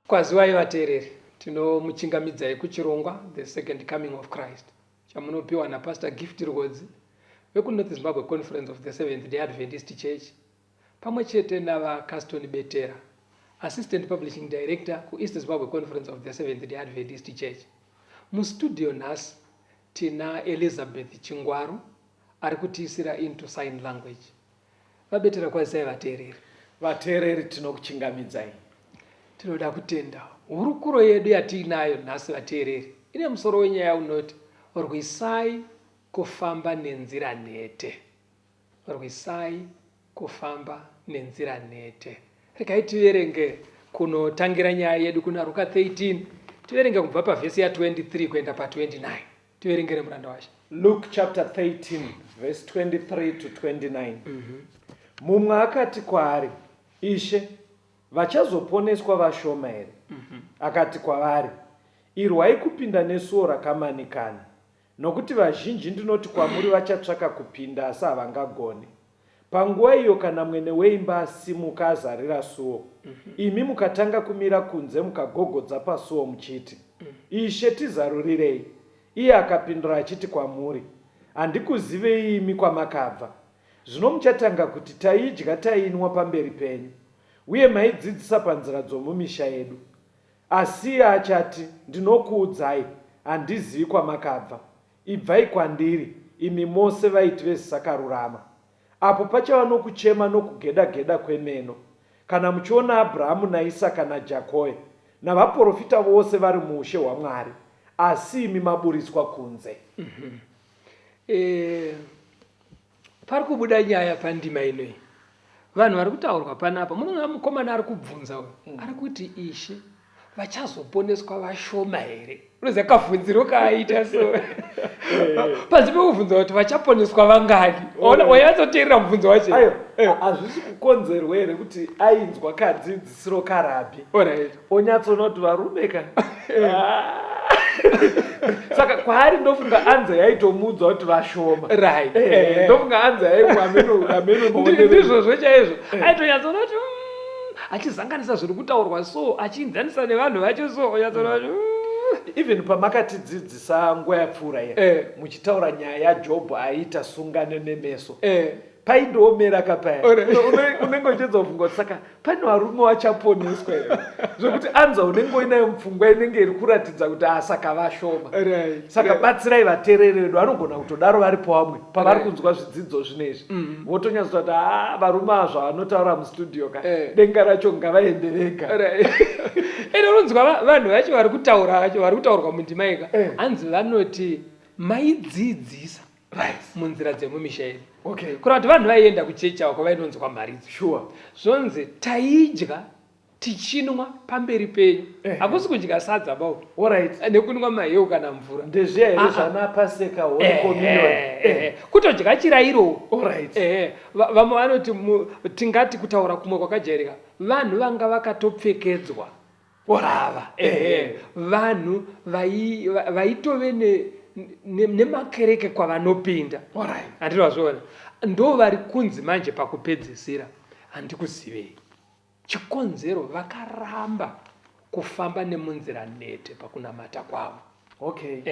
Kwaziwai vateereri, tinomuchingamidzai kuchirongwa The Second Coming of Christ chamunopiwa naPastor Gift Rwodzi wekuNorth Zimbabwe Conference of the Seventh-day Adventist Church pamwe chete navaCaston Betera, Assistant Publishing Director kuEast Zimbabwe Conference of the Seventh-day Adventist Church. Mustudio nhasi tina Elizabeth Chingwaru ari kutiisira into sign language. Vabetera kwazai vateereri. Vateereri tinokuchingamidzai. Tinoda kutenda hurukuro yedu yatiinayo nhasi vateereri ine musoro wenyaya unoti RWISAI kufamba nenzira nhete. RWISAI kufamba nenzira nhete. Regai tiverenge kunotangira nyaya yedu kuna Luka 13, tiverenge kubva pavhesi ya23 kuenda pa29. Tiverengere muranda washe. Luke chapter 13 verse 23 to 29. Mumwe akati kwaari, Ishe, vachazoponeswa vashoma here? Akati kwavari, irwai kupinda nesuo rakamanikana, nokuti vazhinji ndinoti kwamuri vachatsvaka kupinda asi havangagoni. Panguva iyo kana mwene weimba asimuka azarira suo, imi mukatanga kumira kunze mukagogodza pasuo muchiti, Ishe, tizarurirei. Iye akapindura achiti kwamuri, handikuzivei imi kwamakabva. Zvino muchatanga kuti taidya tainwa pamberi penyu, uye maidzidzisa panzira dzomumisha yedu. Asi iye achati, ndinokuudzai, handizivi kwamakabva. Ibvai kwandiri, imi mose vaiti vezvisakarurama. Apo pachava nokuchema nokugeda-geda kwemeno, kana muchiona Abhurahamu naIsaka naJakobho navaprofita vose vari muushe hwaMwari, asi imi maburiswa kunze. Pari kubuda nyaya pandima inoi. Vanhu vari kutaurwa panapa, munonga mukomana ari kubvunza ari kuti, Ishe, vachazoponeswa vashoma here? Unoziva kabvunziro kaaita so. Panze pekubvunza kuti vachaponeswa vangani? Wanyatsoteerera mubvunzo wacho. Hazvisi kukonzerwa here kuti ainzwa kadzidzisiro karabhi. Onyatsona kuti varume ka. Saka kwaari ndofunga anze yaitomuudza kuti vashoma. Ndofunga anze yaimwe ndizvozvo chaizvo. Aitonyatsoona kuti achizanganisa zviri kutaurwa so, achiinzanisa nevanhu vacho so, onyatsoona kuti even pamakatidzidzisa nguva yapfuura ye, muchitaura nyaya yaJobho aita sungano nemeso, paindoomera kapaya. Unenge uchizofunga kuti saka pane varume vachaponeswa here, zvokuti anza unenge uinayo mupfungwa inenge iri kuratidza kuti asaka vashoma. Saka batsirai vateereri vedu, vanogona kutodaro vari pamwe pavari kunzwa zvidzidzo zvinezvi, votonyatsoa kuti varume azvo vanotaura mustudio ka denga racho ngavaende vega. Ino unonzwa vanhu vacho vari kutaurwa mundima ika, hanzi vanoti maidzidzisa munzira dzemumisha yedu. Kureva kuti vanhu vaienda kuchechi avo kwavainonzwa mharidzo. Zvonzi taidya tichinwa pamberi penyu. Hakusi kudya sadza bau, nekunwa maheu kana mvura. Ndezviya here zvana Paseka Holy Communion. Kutodya chirayiro. Vamwe vanoti tingati kutaura kumwe kwakajairika, vanhu vanga vakatopfekedzwa ava. Vanhu vaitove nemakereke kwavanopinda. Handiri wazviona. Ndo vari kunzi manje pakupedzisira, handikuzivei. chikonzero vakaramba kufamba nemunzira nhete pakunamata kwavo. Okay.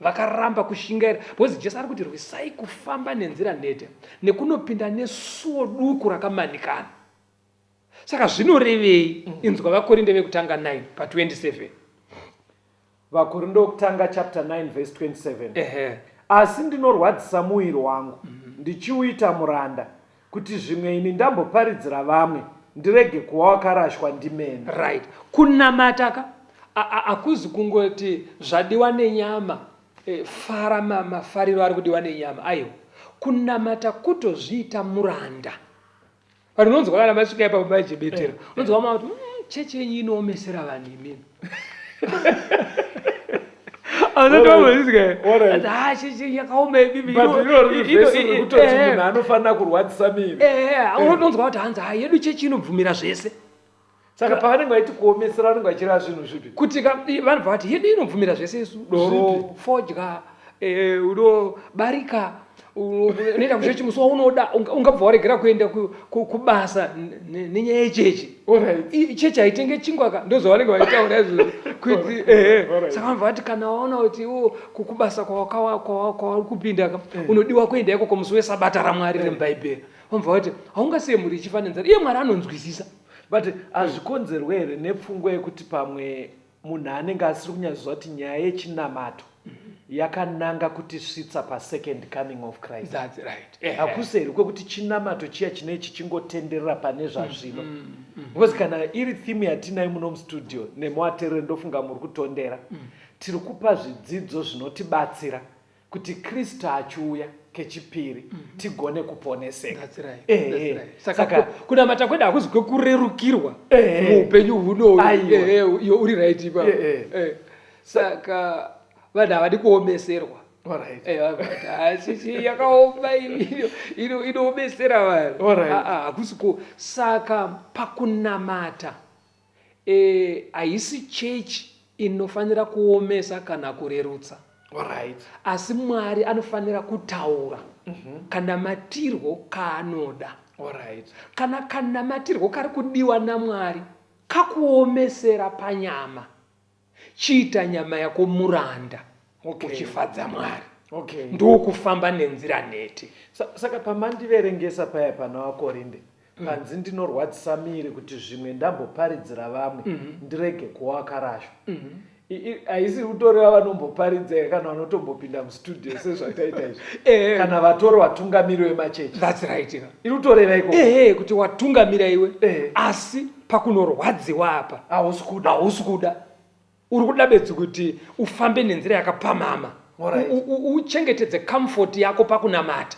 Vakaramba kushingaira because Jesu ari kuti rwisai kufamba nenzira nhete nekunopinda nesuo duku rakamanikana. Saka zvinorevei? Inzwa vakorinde vekutanga 9 pa27. Vakorinde vekutanga chapter 9 verse 27. Asi ndinorwadzisa muviri wangu ndichiuita muranda kuti zvimwe ini ndamboparidzira vamwe ndirege kuva wakarashwa ndimene. Right. Kunamata akuzi kungoti zvadiwa nenyama, fara mafariro ari kudiwa nenyama. Aiwa, kunamata kutozviita muranda. Vanhu unonzwa kana masvika ipa mubaje Betera, unonzwa mama kuti chechi yenyu inoomesera vanhu imini. Chechi yakaoma ibibi. Kutoti munhu anofanira kurwadzisa miri. Unonzwa kuti hanzi yedu chechi inobvumira zvese. Saka pavanenge vaiti kuomesera vanenge vachireva zvinhu zvipi? Kuti vanhu vati yedu inobvumira zvese isu. Doro, fodya, unobarika, unoita kuchechi musi waunoda, ungabva waregera kuenda kubasa nenyaya yechechi. Chechi haitenge chingwa ndozvavanenge vaitaura izvozvo. Saka vanhu vati kana waona kuti kubasa kwauri kupinda unodiwa kuenda iko kumusi weSabata raMwari remuBhaibheri. Vanhu vati haungasiye mhuri ichifa nenzara. Iye Mwari anonzwisisa. But hazvikonzerwe here nepfungwa yekuti pamwe munhu anenge asiri kunyaziva kuti nyaya yechinamato yakananga kuti svitsa pasecond coming of Christ. That's right. Hakuseri kwekuti chinamato chiya chinechi chingotenderera pane zvazvino. Because kana iri theme yatinayo muno mustudio nemuaterere ndofunga muri kutondera, tiri kupa zvidzidzo zvinotibatsira kuti Kristu achiuya kechipiri tigone kuponeseka. That's right. Saka kunamata kwedu hakuzi kwekurerukirwa muupenyu huno iyo uri right ipa. Saka vanhu havadi kuomeserwa. Yakaoma inoomesera vanhu. Hakusi saka pakunamata haisi chechi inofanira kuomesa kana kurerutsa. Asi Mwari anofanira kutaura kanamatirwo kaanoda. Kana kanamatirwo kari kudiwa naMwari kakuomesera panyama, chiita nyama yako muranda uchifadza Mwari. Ndokufamba nenzira nhete. Saka pamandiverengesa paya pana Vakorinde panzi ndinorwadzisa miri kuti zvimwe ndamboparidzira vamwe ndirege kuva wakarashwa. Haisi kutoreva vanomboparidza kana vanotombopinda mustudio sezvataita izvi, kana vatori vatungamiri vemachechi. That's right. Iri kutoreva iko kuti watungamira iwe asi pakunorwadziwa apa hausi kuda. Uri kuda bedzi kuti ufambe nenzira yakapamhama, uchengetedze comfort yako pakunamata.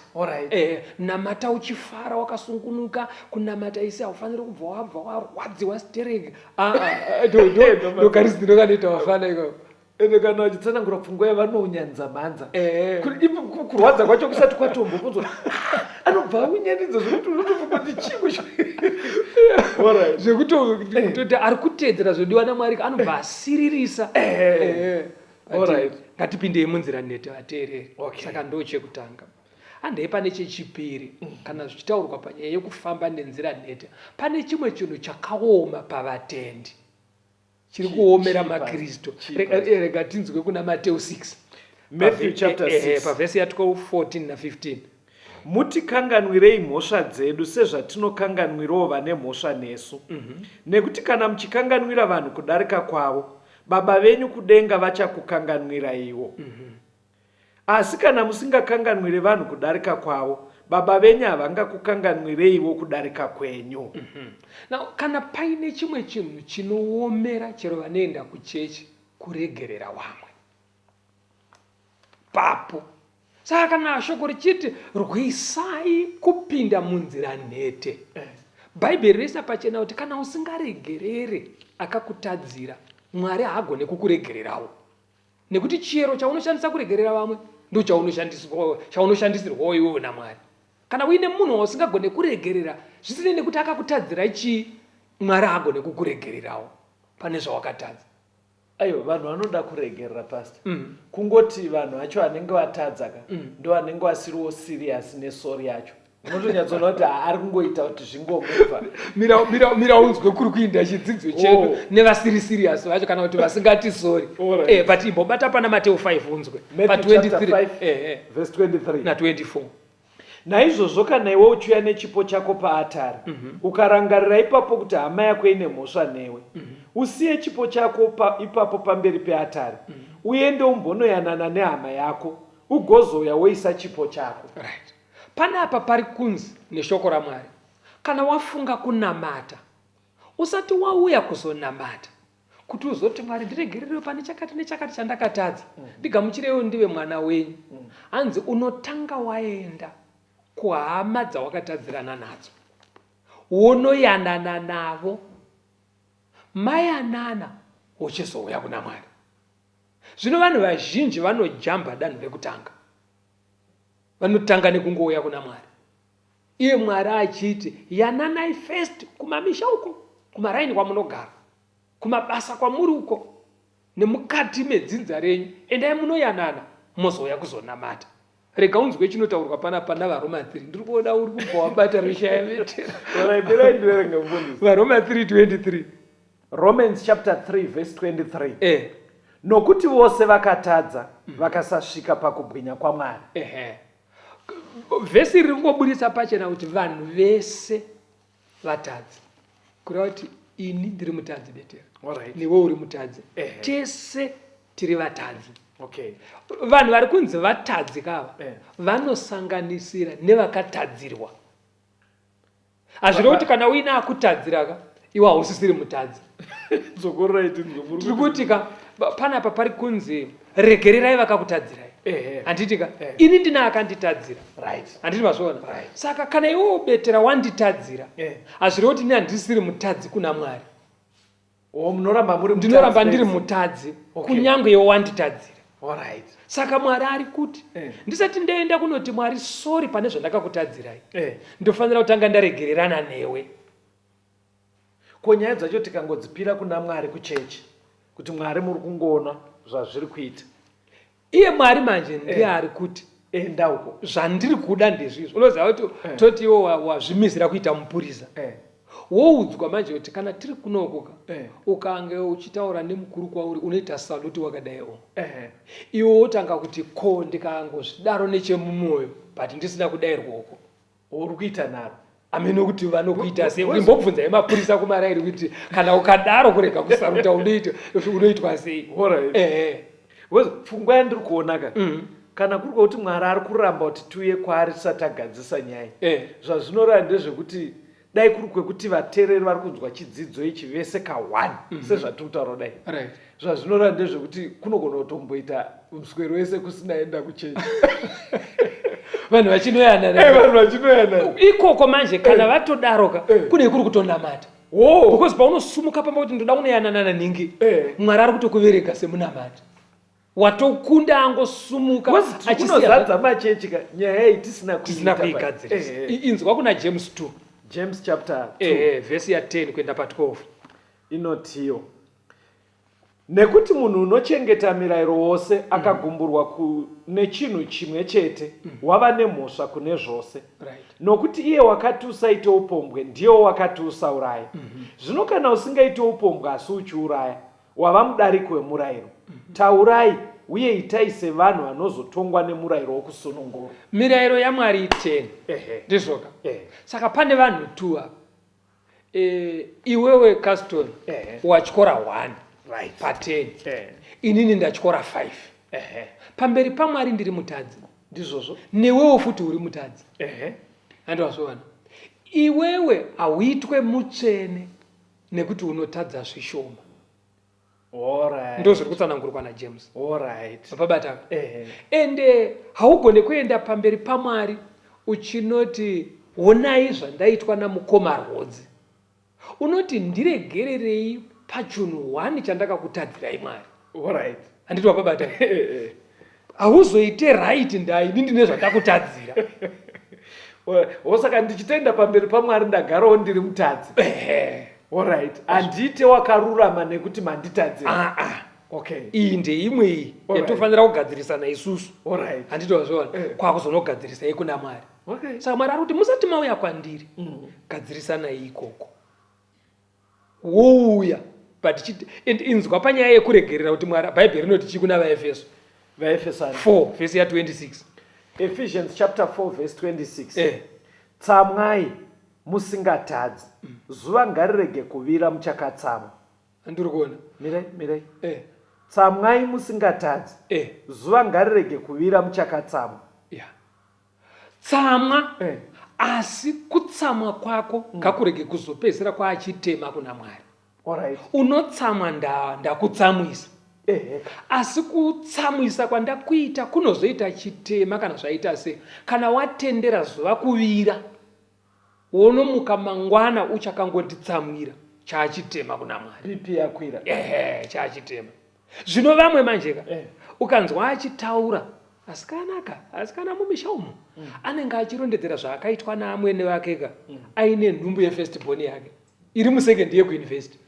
Namata uchifara wakasungunuka. Kunamata isi haufaniri kubva wabva warwadziwa stereki. Ndokarisi ndinokanoita wafana iko. Ende kana vachitsanangura pfungwa yavanonyanza mhanza. Kurwadza kwacho kusati kwatombobvunzwa anobva aunyanidzo zvokuti unotofunga kuti chingu zvekuti ari kuteedzera zvodiwa naMwari anobva asiririsa. Ngatipindei munzira nhete vateereri. Saka ndo chekutanga. Handei pane chechipiri kana zvichitaurwa panyaya yekufamba nenzira nhete. Pane chimwe chinhu chakaoma pavatendi chiri kuomera maKristu. Rega tinzwe kuna Mateo 6. Matthew chapter 6 pavhesi ya 12, 14 na 15. Mutikanganwirei mhosva dzedu sezvatinokanganwirawo vane mhosva nesu. Nekuti kana muchikanganwira vanhu kudarika kwavo, Baba venyu kudenga vachakukanganwira iwo. Asi kana musingakanganwire vanhu kudarika kwavo, Baba venyu havangakukanganwireiwo kudarika kwenyu. Now, kana paine chimwe chinhu chinoomera chero vanoenda kuchechi, kuregerera vamwe papo. Saka kana shoko richiti rwisai kupinda munzira nhete, Bhaibheri resa pachena kuti kana usingaregerere akakutadzira, Mwari haagone kukuregererawo. Nekuti chiyero chaunoshandisa kuregerera vamwe ndo chaunoshandisirwawo iwewe naMwari. Kana uine munhu usingagone kuregerera, zvisine nekuti akakutadzira chi, Mwari haagone kukuregererawo pane zvawakatadza. Aiwa, vanhu vanoda kuregerera pastor. Kungoti vanhu vacho vanenge vatadza ndo vanenge vasiriwo serious nesori yacho. unotonyatsoona kuti ari kungoita kuti zvingomubva. mira unzwe kuri kuinda chidzidzo chedu nevasiri serious vacho kana kuti vasingati sorry. But imbobata pana Mateo 5 unzwe pa 23 verse 23 na 24. Naizvozvo kana iwe uchiuya nechipo chako paatari ukarangarira ipapo kuti hama yako ine mhosva newe, usiye chipo chako ipapo pamberi peatari, uende umbonoyanana nehama yako, ugozouya woisa chipo chako. Right. Panapa pari kunzi neshoko raMwari, kana wafunga kunamata usati wauya kuzonamata kuti uzoti Mwari ndiregererewo pane chakati nechakati chandakatadza ndigamuchirewo ndive mwana wenyu. Hanzi unotanga waenda kuhama dzawakatadzirana nadzo wonoyanana navo, mayanana uchizouya kuna Mwari. Zvino vanhu vazhinji vanojamba danho rekutanga, vanotanga nekungouya kuna Mwari. Iye Mwari achiti yananai first kumamisha uko, kumaraini kwamunogara, kumabasa kwamuri uko, nemukati medzinza renyu, endai munoyanana mozouya kuzonamata. Rega unzwe chinotaurwa pana vaRoma 3. Ndiri kuona uri kubva wabata rishaya Betera. vaRoma 3:23. Romans chapter 3 verse 23. Nokuti vose vakatadza vakasasvika pakubwinya kwaMwari. Vhesi riri kungobudisa pachena kuti vanhu vese vatadzi. Kureva kuti ini ndiri mutadzi Betera, newe uri mutadzi, tese tiri vatadzi. Okay. Vanhu vari kunzi vatadzi kava vanosanganisira nevakatadzirwa. Hazviro kuti kana uina akutadziraka iwe hausisiri mutadzi. Tiri kutika panapa pari kunzi regererai vakakutadzirai. Handitika ini ndina akanditadzira. Handiti mazviona. Saka kana iwe Betera wanditadzira, hazviro kuti ini handisiri mutadzi kuna Mwari. Ndinoramba ndiri mutadzi kunyange iwe wanditadzira. Saka Mwari ari kuti ndisati ndaenda kunoti Mwari sorry pane zvandakakutadzirai, ndofanira kutanga ndaregererana newe. Konyaya dzacho tikangodzipira kuna Mwari kuchechi kuti Mwari muri kungoona zvazviri kuita, iye Mwari manje ndiye ari kuti enda uko zvandiri kuda ndezvizvo. Unoziva kuti toti iwo wazvimizira kuita mupurisa, woudzwa manje kuti kana tiri kunokoka ukange uchitaura nemukuru kwauri unoita saluti wakadaiwo, iwe wotanga kuti ko ndikangozvidaro nechemumwoyo but ndisina kudayirwa uko uri kuita naro. Amene kuti vanokuita sei? Imbobvunzai mapurisa kumarairi kuti kana ukadaro kurega kusaruta unoitwa sei? Pfungwa yandiri kuonaka kana kuri kuti Mwari ari kuramba kuti tiuye kwaari tisati agadzisa nyaya, zvazvinoreva ndezvekuti dai kuri kwekuti vateereri vari kunzwa chidzidzo ichi vese ka1 sezvatiri kutaura dai, zvazvinoreva ndezvekuti kunogona kutomboita muswero wese kusinaenda kuchechi. Vanhu vachinoyanana ikoko manje kana vatodaroka kune kuri kutonamata. Because paunosumuka pamba kuti ndoda kunoyanana ningi, Mwari ari kutokuvereka semunamata. Watokunda angosumuka achizadza machechi nyaya iyi tisina kuigadzirisa. Inzwa kuna James 2. James chapter 2 verse ya 10 kuenda pa12. Inotiyo nekuti munhu unochengeta mirayiro wose akagumburwa nechinhu chimwe chete wava nemhosva kune zvose. Nokuti iye wakati usaite upombwe ndiyewo wakati usauraya. Zvino kana usingaite upombwe asi uchiuraya wava mudariki wemurayiro. Taurai uye itai sevanhu vanozotongwa nemurayiro wokusunungura. Mirayiro yaMwari 10 ndizvoka. Saka pane vanhu 2 apa. Iwewe Caston wachikora 1 pa 10, inini ndachikora 5. Pamberi paMwari ndiri mutadzi, ndizvozvo newewo futi uri mutadzi. Handizvona iwewe hauitwe mutsvene nekuti unotadza zvishoma. Ndo zviri kutsanangurwa naJames. Pabata. Ende haugone kuenda pamberi paMwari uchinoti honai zvandaitwa namukoma Rwodzi. Unoti ndiregererei pachunhu 1 chandakakutadzirai Mwari. Handiti wapabata. Hauzoite right ndaini ndine zvandakutadzira. Osaka ndichitenda pamberi paMwari ndagarawo ndiri mutadzi. Handite wakarurama nekuti manditadzira. Iyi ndeimwe iyi yatofanira kugadzirisana isusu. Handiti wazviona kwakuzonogadzirisa kuna Mwari. Okay. Saka Mwari ari kuti musati mauya kwandiri gadzirisanai ikoko wouya but inzwa panyaya yekuregerera kuti Mwari Bhaibheri rinoti chikuna vaEfeso 4 verse ya 26. Ephesians chapter 4 verse 26. Tsamwai musingatadzi zuva ngarirege kuvira muchakatsamwa. Andiri kuona mirai tsamwai musingatadzi zuva ngarirege kuvira muchakatsamwa. Tsamwa asi kutsamwa kwako ngakurege kuzopedzera kwaachitema kuna Mwari. Alright. Unotsamwa ndakutsamwisa asi kutsamwisa kwandakuita kunozoita chitema kana zvaita sei. Kana watendera zuva kuvira wonomuka mangwana uchakangonditsamwira chaachitema kuna Mwari. BP yakwira chaachitema. Zvino vamwe manjeka ukanzwa achitaura asikana mumisha umo anenge achirondedzera zvaakaitwa naamwene vakeka aine nhumbu yefirstborn yake iri musekendi yekuuniversity.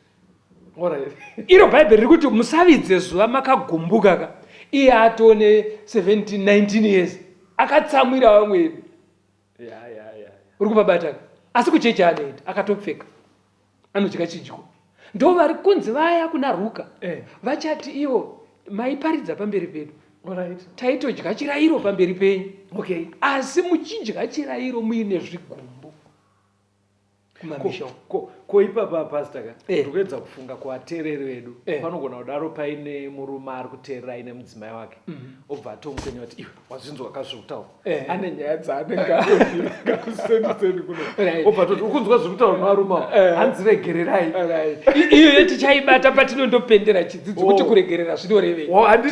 Iro Bhaibheri riri kuti musavidze zuva makagumbuka ka iye atone 17-19 years akatsamwira vamweni uri kupabata asi kuchechi anoenda akatopfeka anodya chidyo. Ndo vari kunzi vaya kuna Ruka vachati ivo maiparidza pamberi pedu taitodya chirayiro pamberi penyu asi muchidya chirayiro muine zvigumbu kumamisha. Koipapa pastor ndikuedza kufunga kuvateereri vedu panogona kudaro paine murume ari kuteerera aine mudzimai wake obva atomukenya kuti iwe wazvinzwa kazvirikutaura ane nyaya dzaanenge atofira kuseni kuno obva toti ukunzwa zvirikutaura nevarume hanziregererai iyo tichaibata patinondopendera chidzidzo kuti kuregerera zvinorevei. Vanhu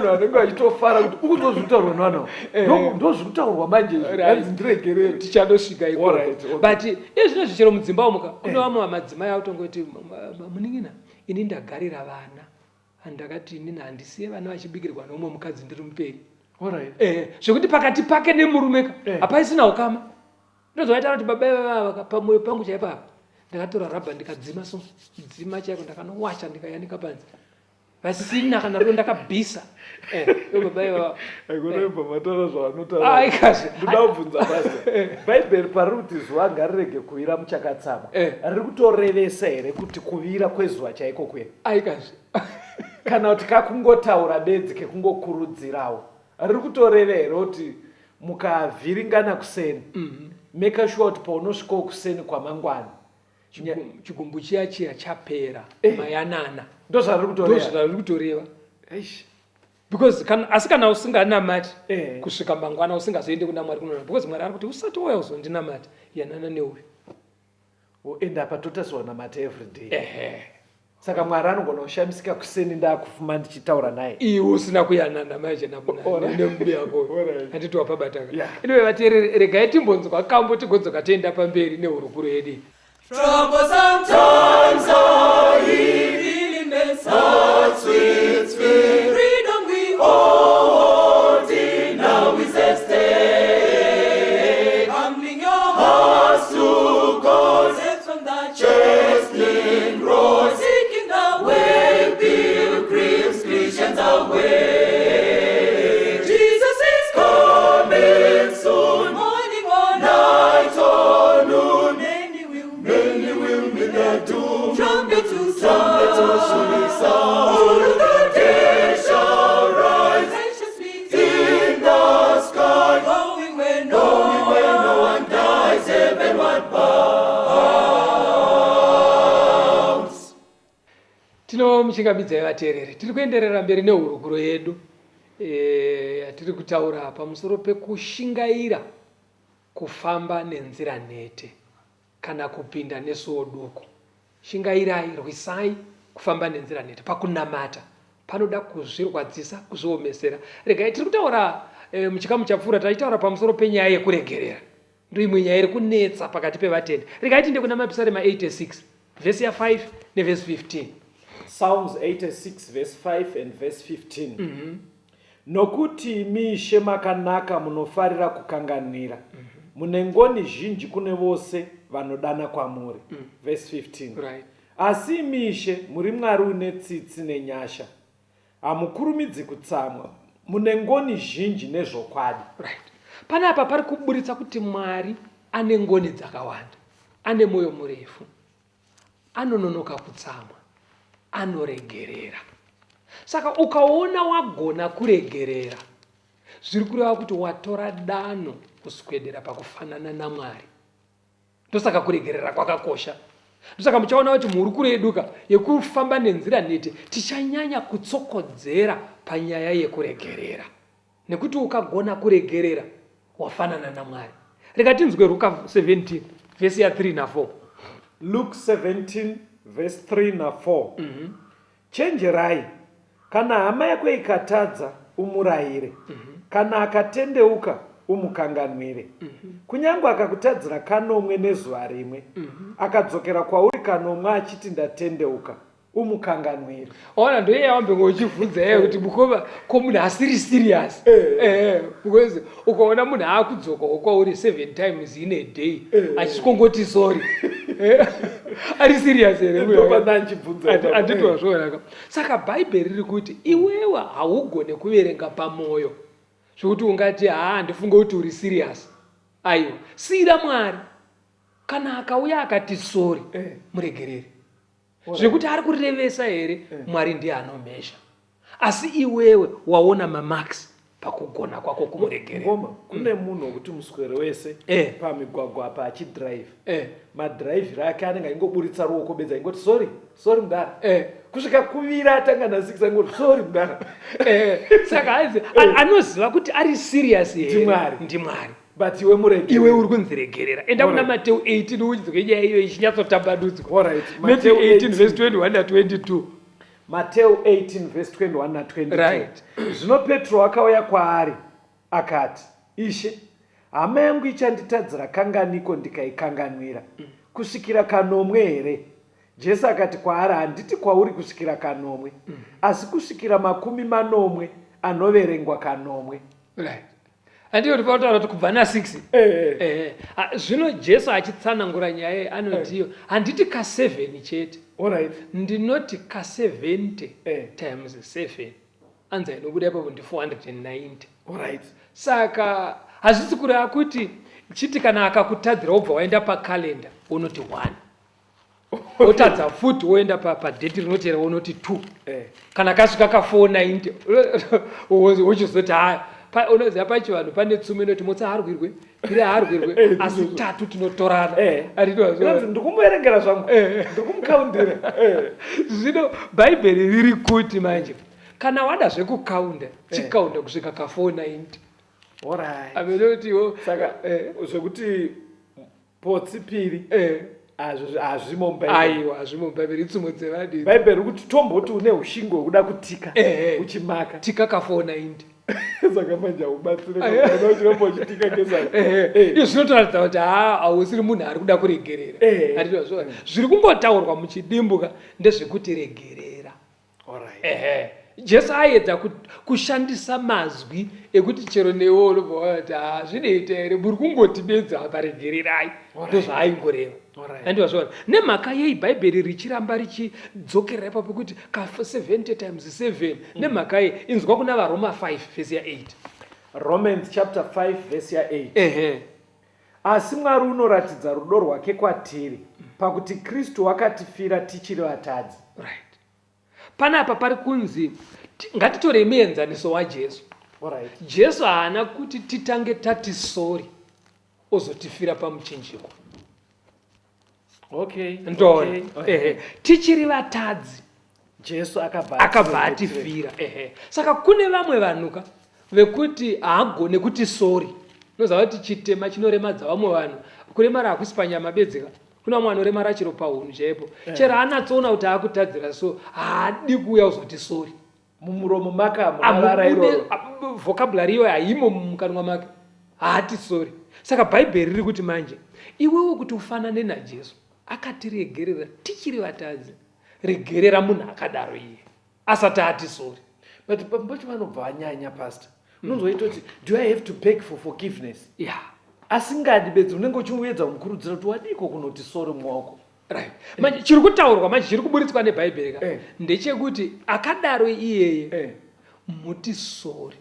vanenge vachitofara kuti ukunzwa zvirikutaurwa nevanhu ndo zvirikutaurwa manje hanzi ndiregerere tichanosvika ikoko. But izvino zvichero mudzimba omuka kune vamwe madzimai autongoti muningina ini ndagarira vana handakati inini handisiye vana vachibikirwa neumwe mukadzi ndiri muperi zvekuti pakati pake nemurumeka hapaisina ukama. Ndozvaita kuti baba pamwoyo pangu chaipapa ndakatora rabha ndikadzima so dzima chaiko ndakanowasha ndikayanika panze vasina kana ro ndakabhisa baba matara zvavanotaura ndoda kubvunza basa Bhaibheri pariri kuti zuva ngarirege kuvira muchakatsamwa riri kutorevesa here kuti kuvira kwezuva chaiko kwenu kana kuti kakungotaura bedzi kekungokurudzirawo riri kutoreva here kuti mukavhiringana kuseni make sure kuti paunosvikawo kuseni kwamangwana chigumbu chiya chapera mayanana ndozvariri kutoreva because asi kana usinganamati kusvika mangwana usingazoende kuna Mwari kunonama because Mwari ari kuti usati wauya uzondinamata yanana neuyu enda patotaziwa namata everyday saka Mwari anogona kushamisika kuseni ndakufuma ndichitaura naye iwe usina kuyanana maje nemubi yako handiti wapabataka. Iwe vateereri regai timbonzwa kambo tigonzoka tienda pamberi nehurukuro yedu. Troublesome times are here, healing makes hearts sweet. Freedom we hold in, now is at stake. Humbling your hearts to God, set from the chastening road, seeking the way, pilgrims, Christians away. Jesus is coming soon, morning or night or noon. Many will meet their doom. Trumpet to sound, all of the dead shall rise. Nations meet in the sky, going where no one dies, heavenward bounds. Tinomuchingamidzai vateereri tiri kuenderera mberi nehurukuro yedu yatiri kutaura pamusoro pekushingaira kufamba nenzira nhete kana kupinda nesuo duku. Shingairai, rwisai kufamba nenzira nhete pakunamata panoda kuzvirwadzisa kuzviomesera. Regai tiri kutaura muchikamu chapfuura taitaura pamusoro penyaya yekuregerera ndo imwe nyaya iri kunetsa pakati pevatenda. Regai tiende kuna mapisarema 86 vhesi ya 5 nevhesi 15. Psalms 86 verse 5 and verse 15. Nokuti mishe makanaka munofarira kukanganira, mune ngoni zhinji kune vose vanodana kwamuri. Verse 15. Right. Asi mishe muri Mwari une tsitsi nenyasha, hamukurumidzi kutsamwa, mune ngoni zhinji nezvokwadi. Right. Panapa pari kuburitsa kuti Mwari ane ngoni dzakawanda, ane moyo murefu, anononoka kutsamwa, anoregerera. Saka ukaona wagona kuregerera, zviri kureva kuti watora danho kuswedera pakufanana naMwari. Ndosaka kuregerera kwakakosha. Ndosaka muchaona kuti muri kureduka yekufamba nenzira NETE tichanyanya kutsokodzera panyaya yekuregerera. Nekuti ukagona kuregerera wafanana naMwari. Rega tinzwe Luka 17 verse ya 3 na 4. Luke 17 verse 3 na 4. Chenjerai, kana hama yako ikatadza umurayire, kana akatendeuka umukanganwire. Kunyange akakutadzira kanomwe nezuva rimwe, akadzokera kwauri kanomwe achiti ndatendeuka, umukanganwire. Ona ndo yeye wambe ngochivhudza kuti mukoma ko munhu asiri serious. Because ukaona munhu akudzoka kwauri 7 times in a day, achikongoti sorry. Ari serious ere Ndoba nanchibvunza. Anditozvona. Saka Bhaibheri riri kuti iwewe haugone kuverenga pamoyo. Zvokuti ungati ndifunga kuti uri serious. Aiwa, sira Mwari. Kana akauya akati sorry, muregerere. Zvekuti ari kurevesa here, Mwari ndiye anomhesha. Asi iwewe waona mamarks pakugona kwako kumuregerera. Ngoma, kune munhu wekuti muswere wese pamigwagwa apa achidrive. Madrive ake anenge ingoburitsa ruoko bedza ingoti sorry mudara. Kusvika kuvira atanga na 6 angoti sorry mudara. Saka aizi anoziva kuti ari serious here. Ndimwari. But iwe muregerera. Iwe uri kunziregerera. Enda kuna Mateo 18 uchidzwe nyaya iyo ichinyatsotambadudzwa. Alright. Matthew 18 verse 21 na 22. Mateo 18 verse 21 na 22. Right. Zvino Petro akauya kwaari akati, Ishe, hama yangu ichanditadzira kanganiko ndikaikanganwira, kusvikira kanomwe here? Jesu akati kwaari, handiti kwauri kusvikira kanomwe, asi kusvikira 40 anoverengwa kanomwe. Right. Andiyo tipautaura kuti kubva na6. Zvino Jesu achitsanangura nyaya anotiyo handiti ka7 chete. Alright. Ndinoti ka70 times 7. Anza inobuda ipapo ndi 490. Alright. Saka hazvisi kureva kuti chiti kana akakutadzira wobva waenda pakalenda unoti 1. Otadza futi woenda padate rinotera unoti 2. Kana kasvika ka490 wochizoti unoziva pachivanhu pane tsumo inoti motsa harwirwe iri harwirwe asi 3 tinotorana. Ndikumuverengera zvangu, ndikumukaundira. Zvino Bhaibheri riri kuti manje kana wada zvekukaunda chikaunda kusvika ka490. Alright. Amenoti saka zvekuti potsi piri hazvimo Bhaibheri. Aiwa, hazvimo Bhaibheri, itsumo dzevadii. Bhaibheri kuti tomboti une ushingo hwekuda kutika uchimaka tika ka490. Saka manje ubatsire kana uchirombo chitika ngezana. Izvo zvinotaridza kuti hausiri munhu ari kuda kuregerera. Andizvo zviri kungotaurwa muchidimbuka ndezvekuti regerera. Alright. Jesu aedza kushandisa mazwi ekuti chero newe unobva wati zvinoita here muri kungoti bedza paregererai. Ndozvaaingoreva. Andizvo nemhaka yei Bhaibheri richiramba richidzokerera ipapo kuti ka70 times 7 nemhaka yei inzwa kuna vaRoma 5 verse ya 8. Romans chapter 5 verse ya 8. Asi Mwari unoratidza rudo rwake kwatiri pakuti Kristu wakatifira tichiri vatadzi. Right. Panapa pari kunzi ngatitore muenzaniso waJesu. Alright. Jesu haana kuti titange tati sorry ozotifira pamuchinjiko. Okay. Ndona. Tichiri vatadzi Jesu akabva atifira. Saka kune vamwe vanhuka vekuti haagone kuti sorry. Noziva kuti chitema chinoremadza vamwe vanhu. Kuremara hakusi panyama bedzeka. Kuna mumwe anoremara chiro paunhu chaipo. Chero anatsoona kuti akutadzira so haadi kuuya uzoti sorry. Mumuromo maka munavara iroro. Vocabulary iyoyo haimo mumukanwa make. Haati sorry. Saka Bhaibheri riri kuti manje iwewe kuti ufanane naJesu akatiregerera tichiri vatadzi. Regerera munhu akadaro iye asati ati sorry. But pambochi vanobva vanyanya pastor. Unonzoita kuti do I have to beg for forgiveness? Yeah. Asingadi bedzi unenge uchimuedza kumukurudzira kuti wadiko kunoti sorry muoko. Right. Manje chiri kutaurwa manje chiri kuburitswa neBhaibheri ndechekuti akadaro iyeye muti sorry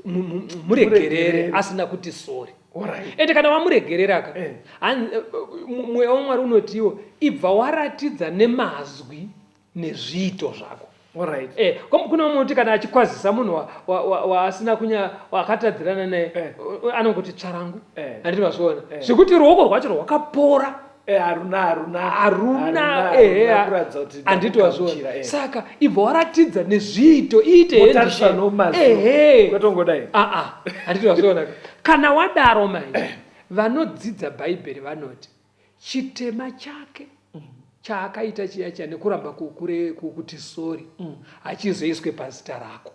muregerere asina kuti sorry. Alright. ende kana wamuregerera Eh. mweya waMwari unotiwo ibva waratidza nemazwi nezviito zvako. Alright. Kuna mumwe kuti kana achikwazisa munhu waasina wakatadzirana naye anongoti tsvarangu handiti mazviona zvekuti ruoko rwacho rwakapora haruna handiti wazviona. Saka ibva waratidza nezviito handiti wazviona. Kana wadaro manje vanodzidza bhaibheri vanoti chitema chake chaakaita chiya chiya nekuramba kuti sori hachizoiswe pazita rako.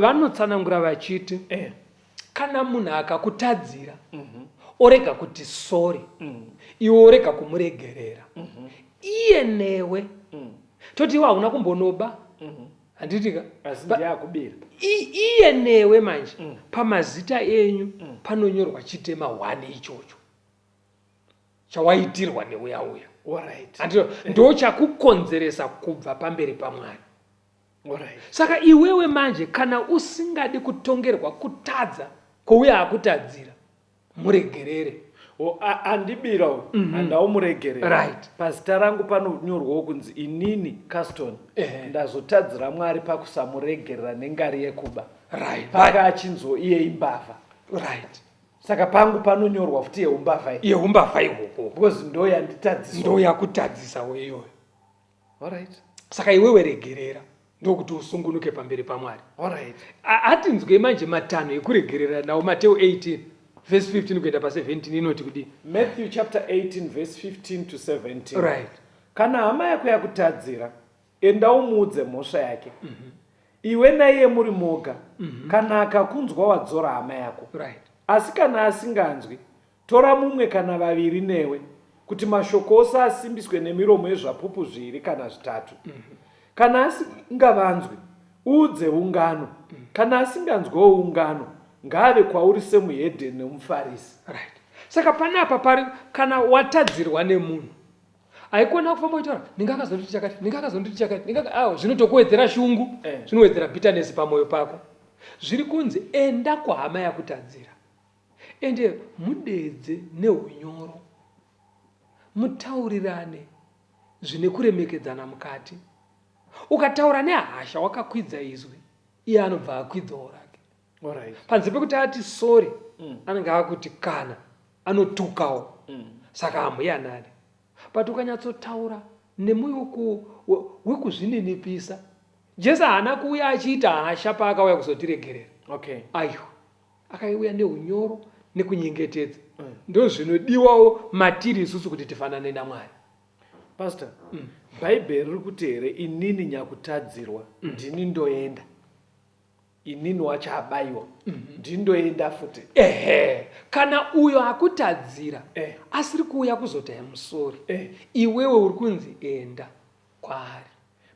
Vanotsanangura vachiti kana munhu akakutadzira orega kuti sori iwe orega kumuregerera iye newe toti iwe hauna kumbonoba handitika iye newe manje pamazita enyu panonyorwa chitema 1 ichocho chawaitirwa neuyauya. Ndo chakukonzeresa kubva pamberi paMwari. Saka iwewe manje kana usingadi kutongerwa kutadza kwouya akutadzira muregerere. Andibira handaumuregerera. Pazita rangu panonyorwawo kunzi inini Caston ndazotadzira Mwari pakusamuregerera nengari yekuba paka achinzo iye imbavha. Saka pangu panonyorwa futi yeumbavha ihoko because ndo yakutadzisa weyoyo. Saka iwewe regerera ndokuti usungunuke pamberi paMwari. Atinzwe manje matano ekuregerera nawo Mateo 18 verse 15 kuenda pa17 inoti kudi Matthew chapter 18 verse 15 to 17. Kana hama yako yakutadzira enda umuudze mhosva yake. Iwe naiye muri moga kana akakunzwa wadzora hama yako. Asi kana asinganzwi tora mumwe kana vaviri newe kuti mashoko ose asimbiswe nemiromo yezvapupu 2 kana 3. Kana asingavanzwi uudze ungano. Kana asinganzwewo ungano ngave kwauri semuhedhe nemufarisi. Saka panapa pari kana watadzirwa nemunhu aikona kufamba uchitaura ndingakazonditi chakati zvinotokuwedzera shungu zvinowedzera bitterness pamoyo pako. Zviri kunzi enda kwahama yakutadzira ende mudedze neunyoro mutaurirane zvine kuremekedzana mukati. Ukataura nehasha wakakwidza izwi iye anobva akwidzawo rake. Panze pekuti ati sori anenge akuti kana anotukawo. Saka hamuyanane. But ukanyatsotaura nemwoyo wekuzvininipisa Jesu haana kuuya achiita hasha paakauya kuzotiregerera. Aiwa akauya neunyoro nekunyengetedza. Ndo zvinodiwawo matiri isusu kuti tifanane naMwari. Pastor, Bhaibheri riri kuti here inini nyakutadzirwa ndini ndoenda. Inini wacho abayiwa ndindoenda futi. Kana uyo akutadzira asiri kuuya kuzotaya musori iwewe uri kunzi enda kwaari.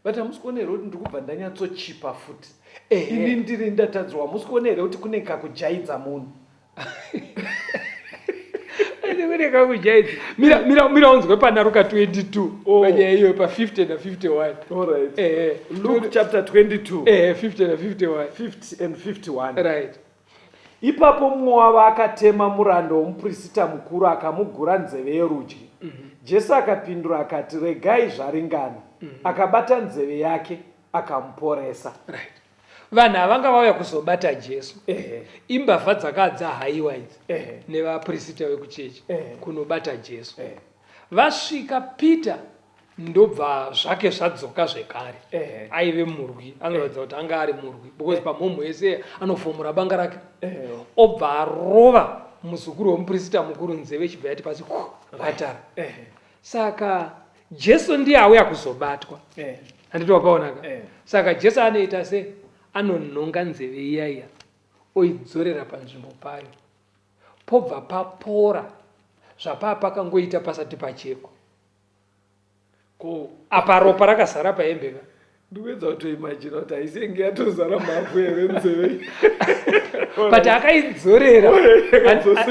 But hamusikuona here kuti ndikubva ndanyatsochipa futi. Ini ndiri ndatadzirwa. Hamusikuona here kuti kune kakujaidza munhu. Mira unzwe panaruka 22 panyaya iyo pa50 na 51. Luke chapter 22 50 na 51. 50 and 51. Ipapo mumwe wavo akatema muranda womuprista mukuru akamugura nzeve yerudyi. Jesu akapindura akati regai zvaringana. Akabata nzeve yake akamuporesa. Vanhu havanga vauya kuzobata Jesu. Imbavha dzakadza haiwa idzi nevaprista vekuchechi kunobata Jesu. Vasvika Peter ndobva zvake zvadzoka zvekare. Aive murwi, anoratidza kuti anga ari murwi because pamhomho yese anofomora banga rake. Obva arova muzukuru womuprista mukuru nzeve chibva yati pasi patara. Saka Jesu ndiye auya kuzobatwa. Handiti wapaonaka. Saka Jesu anoita sei? Anonhonga nzeve iyaiya oidzorera panzvimbo payo. Pobva papora zvapaa pakangoita pasati pachekwa. Apa ropa rakazara pahembe. Ndikuedza kutoimagina kuti haisenge yatozara mavhu here nzeve. But akaidzorera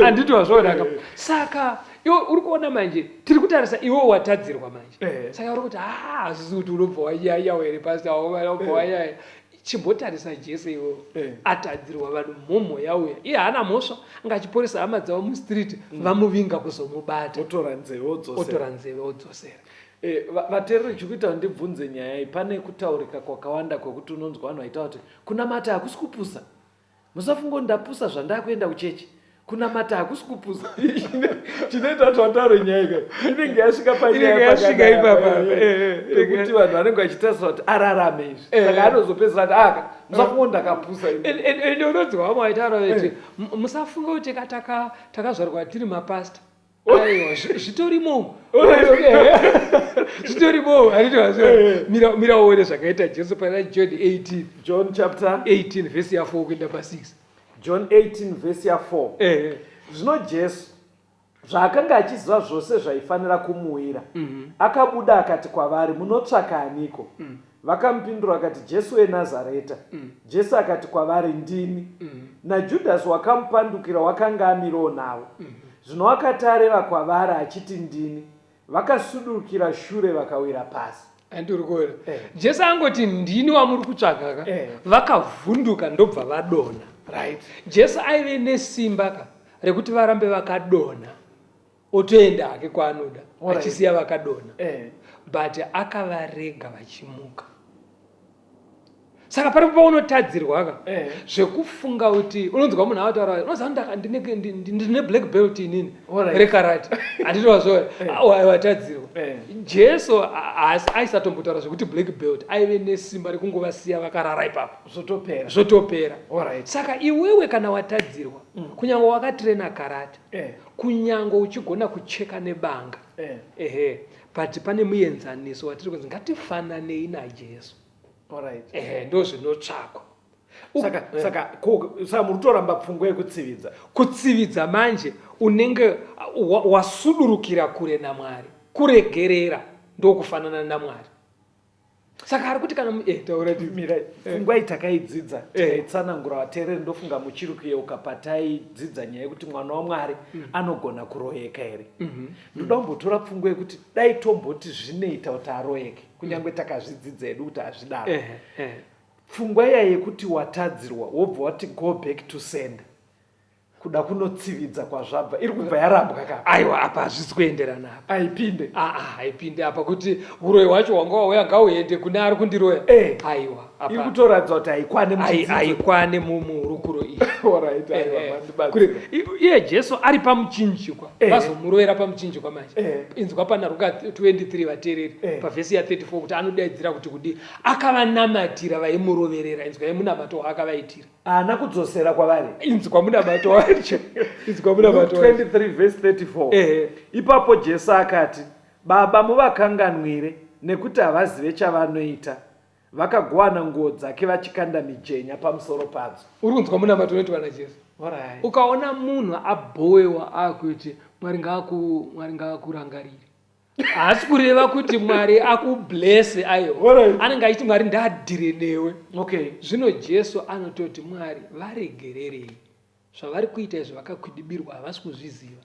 handiti wazvaonaka. Saka iwe uri kuona manje tiri kutarisa iwe watadzirwa manje. Saka uri kuti hazvisi kuti unobva wanyanya here pasi unobva wanyanya. chimbotarisa Jesu iwo atadzirwa vanhu mhomho yauya iye hana mhosva ngachiporesa hama dzavo mustreet vamuvinga kuzomubata otora nzeve odzosera. Vateereri chikuita ndibvunze nyaya iyi, pane kutaurika kwakawanda kwekuti unonzwa vanhu vaita kuti kunamata hakusi kupusa. Musafunga ndapusa zvandakuenda kuchechi. Kunamata hakusi kupusa. Chinoita kuti wataure nyaya iyi inenge yasvika panyaya pekuti vanhu vanenge vachitarisa kuti ararame izvi. Saka anozopedzisa kuti aka musafunga ndakapusa. Ende unonzwa vamwe vaitaura veti musafunga kuti takazvarwa tiri mapasta. Aiwa, zvitorimo. Zvitorimo. Mira uone zvakaita Jesu pana John 18. John chapter 18 verse ya 4 kuenda pa 6. John 18 verse ya 4. Zvino Jesu zvaakanga achiziva zvose zvaifanira kumuwira. Akabuda akati kwavari, munotsvaka aniko? Vakamupindura akati, Jesu weNazareta. Jesu akati kwavari, ndini. naJudhasi wakamupandukira wakanga amirawo navo. Zvino akati areva kwavari achiti ndini, vakasudurukira shure vakawira pasi. Andiri kuona Jesu angoti ndini wamuri kutsvaka vakavhunduka ndobva vadona. Right. Jesu aive nesimba rekuti varambe vakadona otoenda hake kwaanoda achisiya vakadona. But akavarega vachimuka. Saka paripo paunotadzirwa zvekufunga kuti unonzwa munhu avataura unoziva ndine black belt inini rekarati handitowazvo watadzirwa. Jesu aisatombotaura zvekuti black belt aive nesimba rekungovasiya vakarara ipapo zvotopera. Saka iwewe kana watadzirwa kunyange wakatrena karate kunyange uchigona kucheka nebanga but pane muenzaniso watiri kunzi ngatifananei naJesu. Ndo zvinotsvakwa. Saka murutoramba pfungwa kutsividza manje unenge wasudurukira kure naMwari, kuregerera ndokufanana naMwari. Saka ari kuti kana pfungwa itakaidzidza tikaitsanangura vateereri ndofunga muchiri kuyeuka pataidzidza nyaya yekuti mwana waMwari anogona kuroyeka here. Ndoda kumbotora pfungwa yekuti dai tomboti zvinoita kuti aroyeke kunyange takazvidzidza hedu kuti hazvidaro. Pfungwa iya yekuti watadzirwa wobva wati go back to sender kuda kunotsividza kwazvabva iri kubva yarambwa kaka. Aiwa, apa hazvisi kuenderana apa. Haipinde apa kuti uroyi hwacho wanga wauya ngauende kune ari kundiroya. Aiwa, apa iri kutoratidza kuti haikwane murukuro iyi. Iye Jesu ari pamuchinjikwa vazomuroyera pamuchinjikwa manje. Inzwa pana Luka 23 vateereri pavhesi ya 34 kuti anodaidzira kuti kudi akavanamatira vaimuroverera. Inzwa yemunamato waakavaitira ana kudzosera kwavari. Inzwa munamato wacho. 23 verse 34. Ipapo Jesu akati, Baba muvakanganwire nekuti havazive chavanoita. Vakagwana nguo dzake vachikanda mijenya pamusoro padzo. Urunzwa munamato unoitwa naJesu. Ukaona munhu abhowewa akuti Mwari ngaakurangarire, haasi kureva kuti Mwari akublesse aiwa. Anenge achiti Mwari ndadhire newe. Zvino Jesu anototi Mwari varegererei. Zvavari kuita izvo vakakwidibirwa havasi kuzviziva.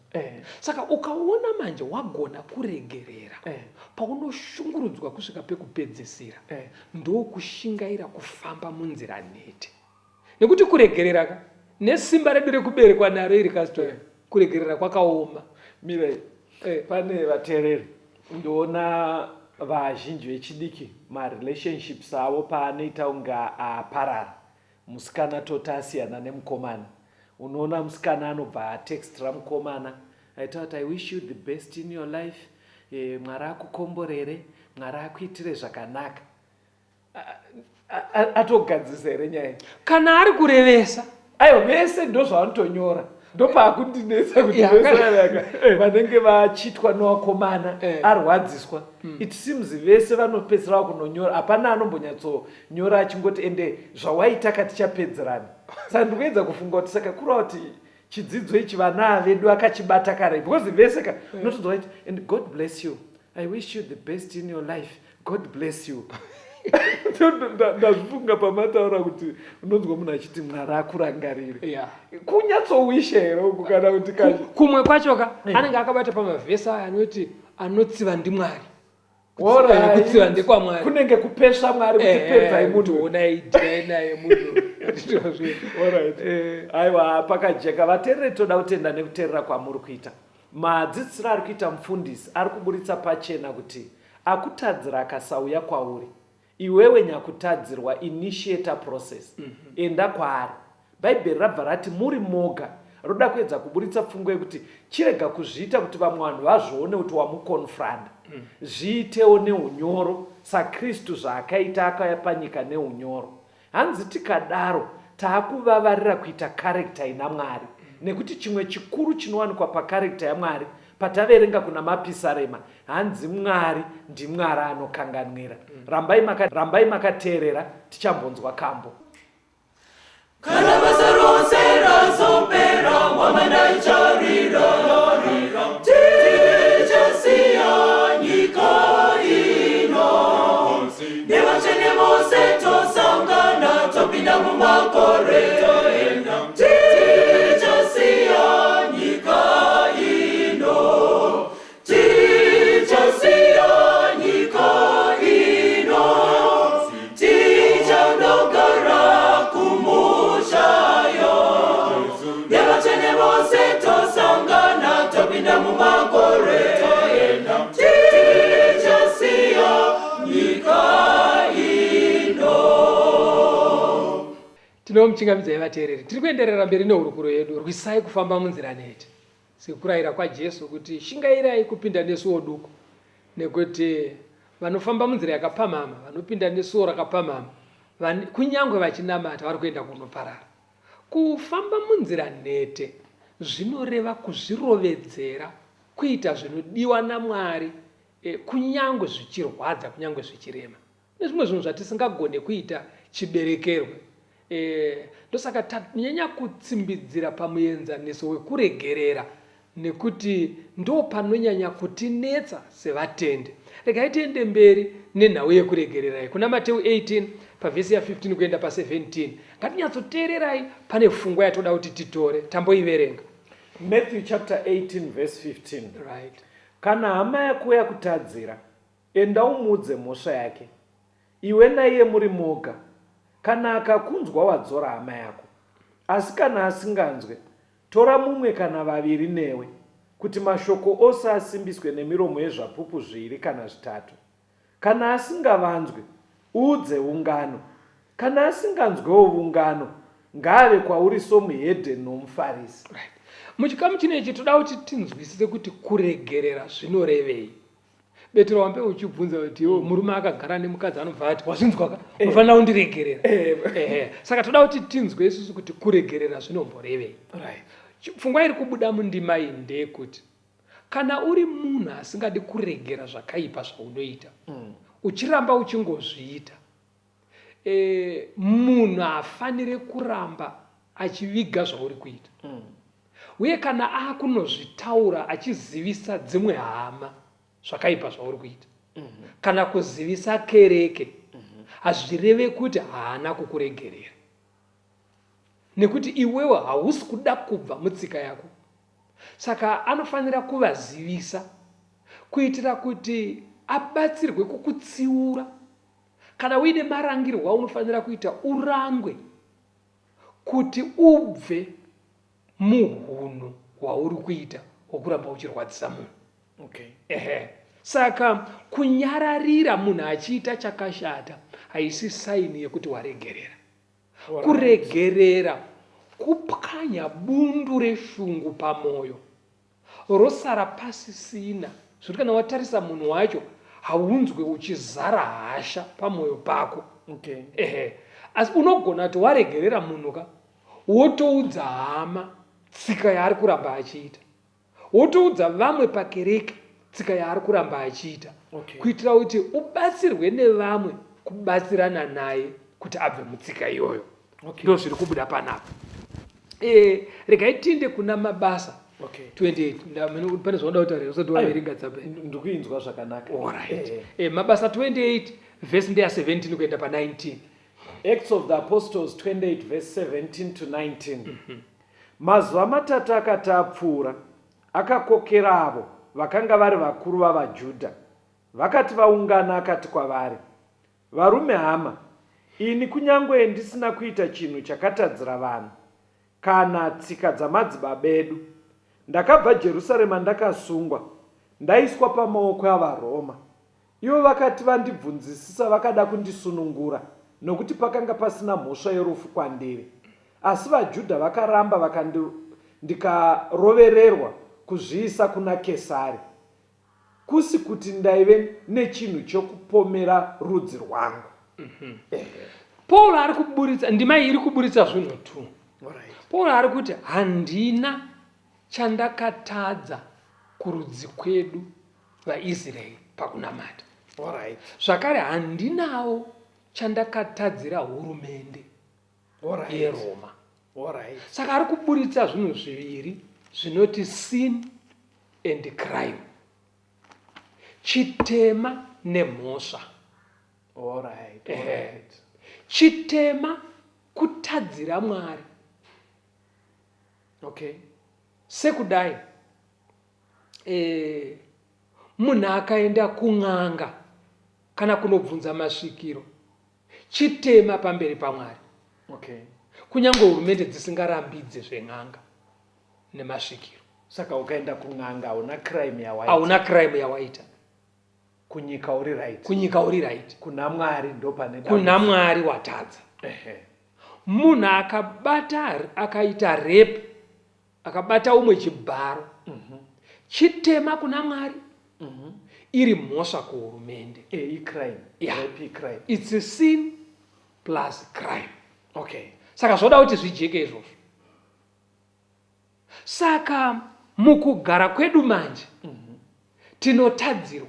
Saka ukaona manje wagona kuregerera paunoshungurudzwa kusvika pekupedzisira ndokushingaira kufamba munzira nhete. Nekuti kuregerera nesimba redu rekuberekwa naro iri kasitora kuregerera kwakaoma. Mirai, pane vateereri ndoona vazhinji vechidiki marelationships avo paanoita unga aparara. Musikana totasiyana nemukomana. Unoona musikana anobva atextra mukomana aita kuti I wish you the best in your life. Mwari akukomborere, Mwari akuitire zvakanaka. Atogadzisa here nyaya. Kana ari kurevesa aiwa vese ndo zvavanotonyora. Ndopakundinesa kuti vese vanenge vachitwa nevakomana arwadziswa. It seems vese vanopedzera kunonyora. Hapana anombonyatsonyora achingoti ende zvawaita kati chapedzerana. Saka ndikuedza kufunga kuti saka kura kuti chidzidzo ichi vana vedu akachibata kare. Because vese unotodza right, and God bless you. I wish you the best in your life. God bless you. Ndazvifunga pamataura kuti unonzwa munhu achiti Mwari akurangarire. Kunyatsowisha here uku kana kuti kumwe kwachoka anenge akabata pamavhesi aya anoti anotsiva ndiMwari. kutsiva ndekwamwari kunenge kupesva Mwari kuti pedzai munhu. onai dhirai naye munhu. Aiwa, pakajeka. Vateereri, toda kutenda nekuteerera kwamuri kuita. Madzidzisiro ari kuita mufundisi ari kuburitsa pachena kuti akutadzira akasauya kwauri, iwewe nyakutadzirwa, initiate process. Enda kwaari. Bhaibheri rabva rati muri moga roda kuedza kuburitsa pfungwa yekuti chirega kuzviita kuti vamwe vanhu vazvione kuti wamukonfranda. Zviitewo neunyoro, saKristu zvaakaita akauya panyika neunyoro. Hanzi tikadaro taakuvavarira kuita karekta ina Mwari, nekuti chimwe chikuru chinowanikwa pakarekta yaMwari pataverenga kuna mapisarema, hanzi Mwari ndiMwari anokanganwira. Rambai makateerera, tichambonzwa kambo. Kana basa rose razopera wamana icharira tichasiya nyika ino nevachene vose tosangana topinda mumakore tichasiya nyika ino tichasiya nyika ino tichandogara kumushayo nevachene vose tosangana topinda mumakore tichasiya nyika ino. Tinomuchingamidzai vateereri, tiri kuenderera mberi nehurukuro yedu rwisai kufamba munzira NETE, sekurayira kwaJesu kuti shingairai kupinda nesuo duku, nekuti vanofamba munzira yakapamhama, vanopinda nesuo rakapamhama, kunyangwe vachinamata vari kuenda kunoparara. Kufamba munzira NETE zvinoreva kuzvirovedzera kuita zvinodiwa naMwari, kunyangwe zvichirwadza, kunyangwe zvichirema. Nezvimwe zvinhu zvatisingagone kuita chiberekerwe. Ndosaka tanyanya kutsimbidzira pamuenzaniso wekuregerera, nekuti ndo panonyanya kutinetsa sevatende. Regai tiende mberi nenhau yekuregererai kuna Mateo 18 pavhesi ya15 kuenda pa17. Ngatinyatsoteererai, pane pfungwa yatoda kuti titore, tamboiverenga. Matthew chapter 18 verse 15. Right. Kana hama yako yakutadzira, enda umudze mhosva yake, iwe naiye muri moga. Kana akakunzwa wadzora hama yako. Asi kana asinganzwe, tora mumwe kana vaviri newe, kuti mashoko ose asimbiswe nemiromo yezvapupu 2 kana 3. Kana asingavanzwe, udze ungano. Kana asinganzwewo ungano, ngave kwauri somuhedhe nomufarisi. Right. Muchikamu chinechi toda kuti tinzwisise kuti kuregerera zvinorevei. Betera wambe uchibvunza kuti murume akagara nemukadzi anobva ati wazvinzwaka unofanira kundiregerera. Saka toda kuti tinzwe isusu kuti kuregerera zvinomborevei. Right. Pfungwa iri kubuda mundima iyi ndeyekuti kana uri munhu asingadi kuregera zvakaipa zvaunoita, uchiramba uchingozviita, munhu afanire kuramba achiviga zvauri kuita. Uye kana akunozvitaura achizivisa dzimwe hama zvakaipa zvauri kuita, kana kuzivisa kereke, hazvireve kuti haana kukuregerera, nekuti iwewe hausi kuda kubva mutsika yako. Saka anofanira kuvazivisa kuitira kuti abatsirwe kukutsiura. Kana uine marangirwo aunofanira kuita, urangwe kuti ubve muhunhu hwauri kuita hwokuramba uchirwadzisa munhu. Okay. Saka kunyararira munhu achiita chakashata haisi saini yekuti waregerera. Kuregerera kupwanya bundu reshungu pamoyo rosara pasisina, zvekuti kana watarisa munhu wacho haunzwe uchizara hasha pamoyo pako. Okay. Asi unogona kuti waregerera munhu wotoudza hama tsika yaari kuramba achiita, wotoudza vamwe pakereke tsika yaari kuramba achiita. Okay. Kuitira kuti ubatsirwe nevamwe kubatsirana naye kuti abve mutsika iyoyo. Okay. Ndo zviri kubuda panapa. Regai tiende kuna mabasa. Okay. 28. Pane zvaunoda kutaura usati waverenga tsamba. Ndikuinzwa zvakanaka. Alright. Mabasa 28 verse ndeya 17 kuenda pa19. Acts of the Apostles 28 verse 17 to 19. Mazuva matatu akati apfuura, akakokera avo vakanga vari vakuru vavaJudha Vakati vaungana akati kwavari, varume hama, ini kunyange ndisina kuita chinhu chakatadzira vanhu kana tsika dzamadzibaba edu, ndakabva Jerusarema ndakasungwa, ndaiswa pamaoko avaRoma. Ivo vakati vandibvunzisisa vakada kundisunungura, nokuti pakanga pasina mhosva yerufu kwandiri. Asi vaJudha vakaramba ndikarovererwa kuzviisa kuna Kesari, kusi kuti ndaive nechinhu chokupomera rudzi rwangu. Paul ari kuburitsa, ndima iri kuburitsa zvinhu tu. Paul ari kuti handina chandakatadza kurudzi kwedu vaIsraeri pakunamata. Zvakare handinawo chandakatadzira hurumende yeRoma. Saka ari kuburitsa zvinhu zviviri zvinoti sin and crime, chitema nemhosva. Chitema kutadzira Mwari. Sekudai munhu akaenda kun'anga kana kunobvunza masvikiro, chitema pamberi paMwari. Kunyange hurumende dzisingarambidze zven'anga nemasvikiro. Saka ukaenda kun'anga hauna crime yawaita. Kunyika uri right. Kuna Mwari ndo pane dambudziko. Kuna Mwari watadza. Munhu akaita rape, akabata umwe chibharo, chitema kuna Mwari, iri mhosva kuhurumende. Crime. Crime. It's a sin plus crime. Saka zvoda kuti zvijeke izvozvo. Saka mukugara kwedu manje tinotadzirwa.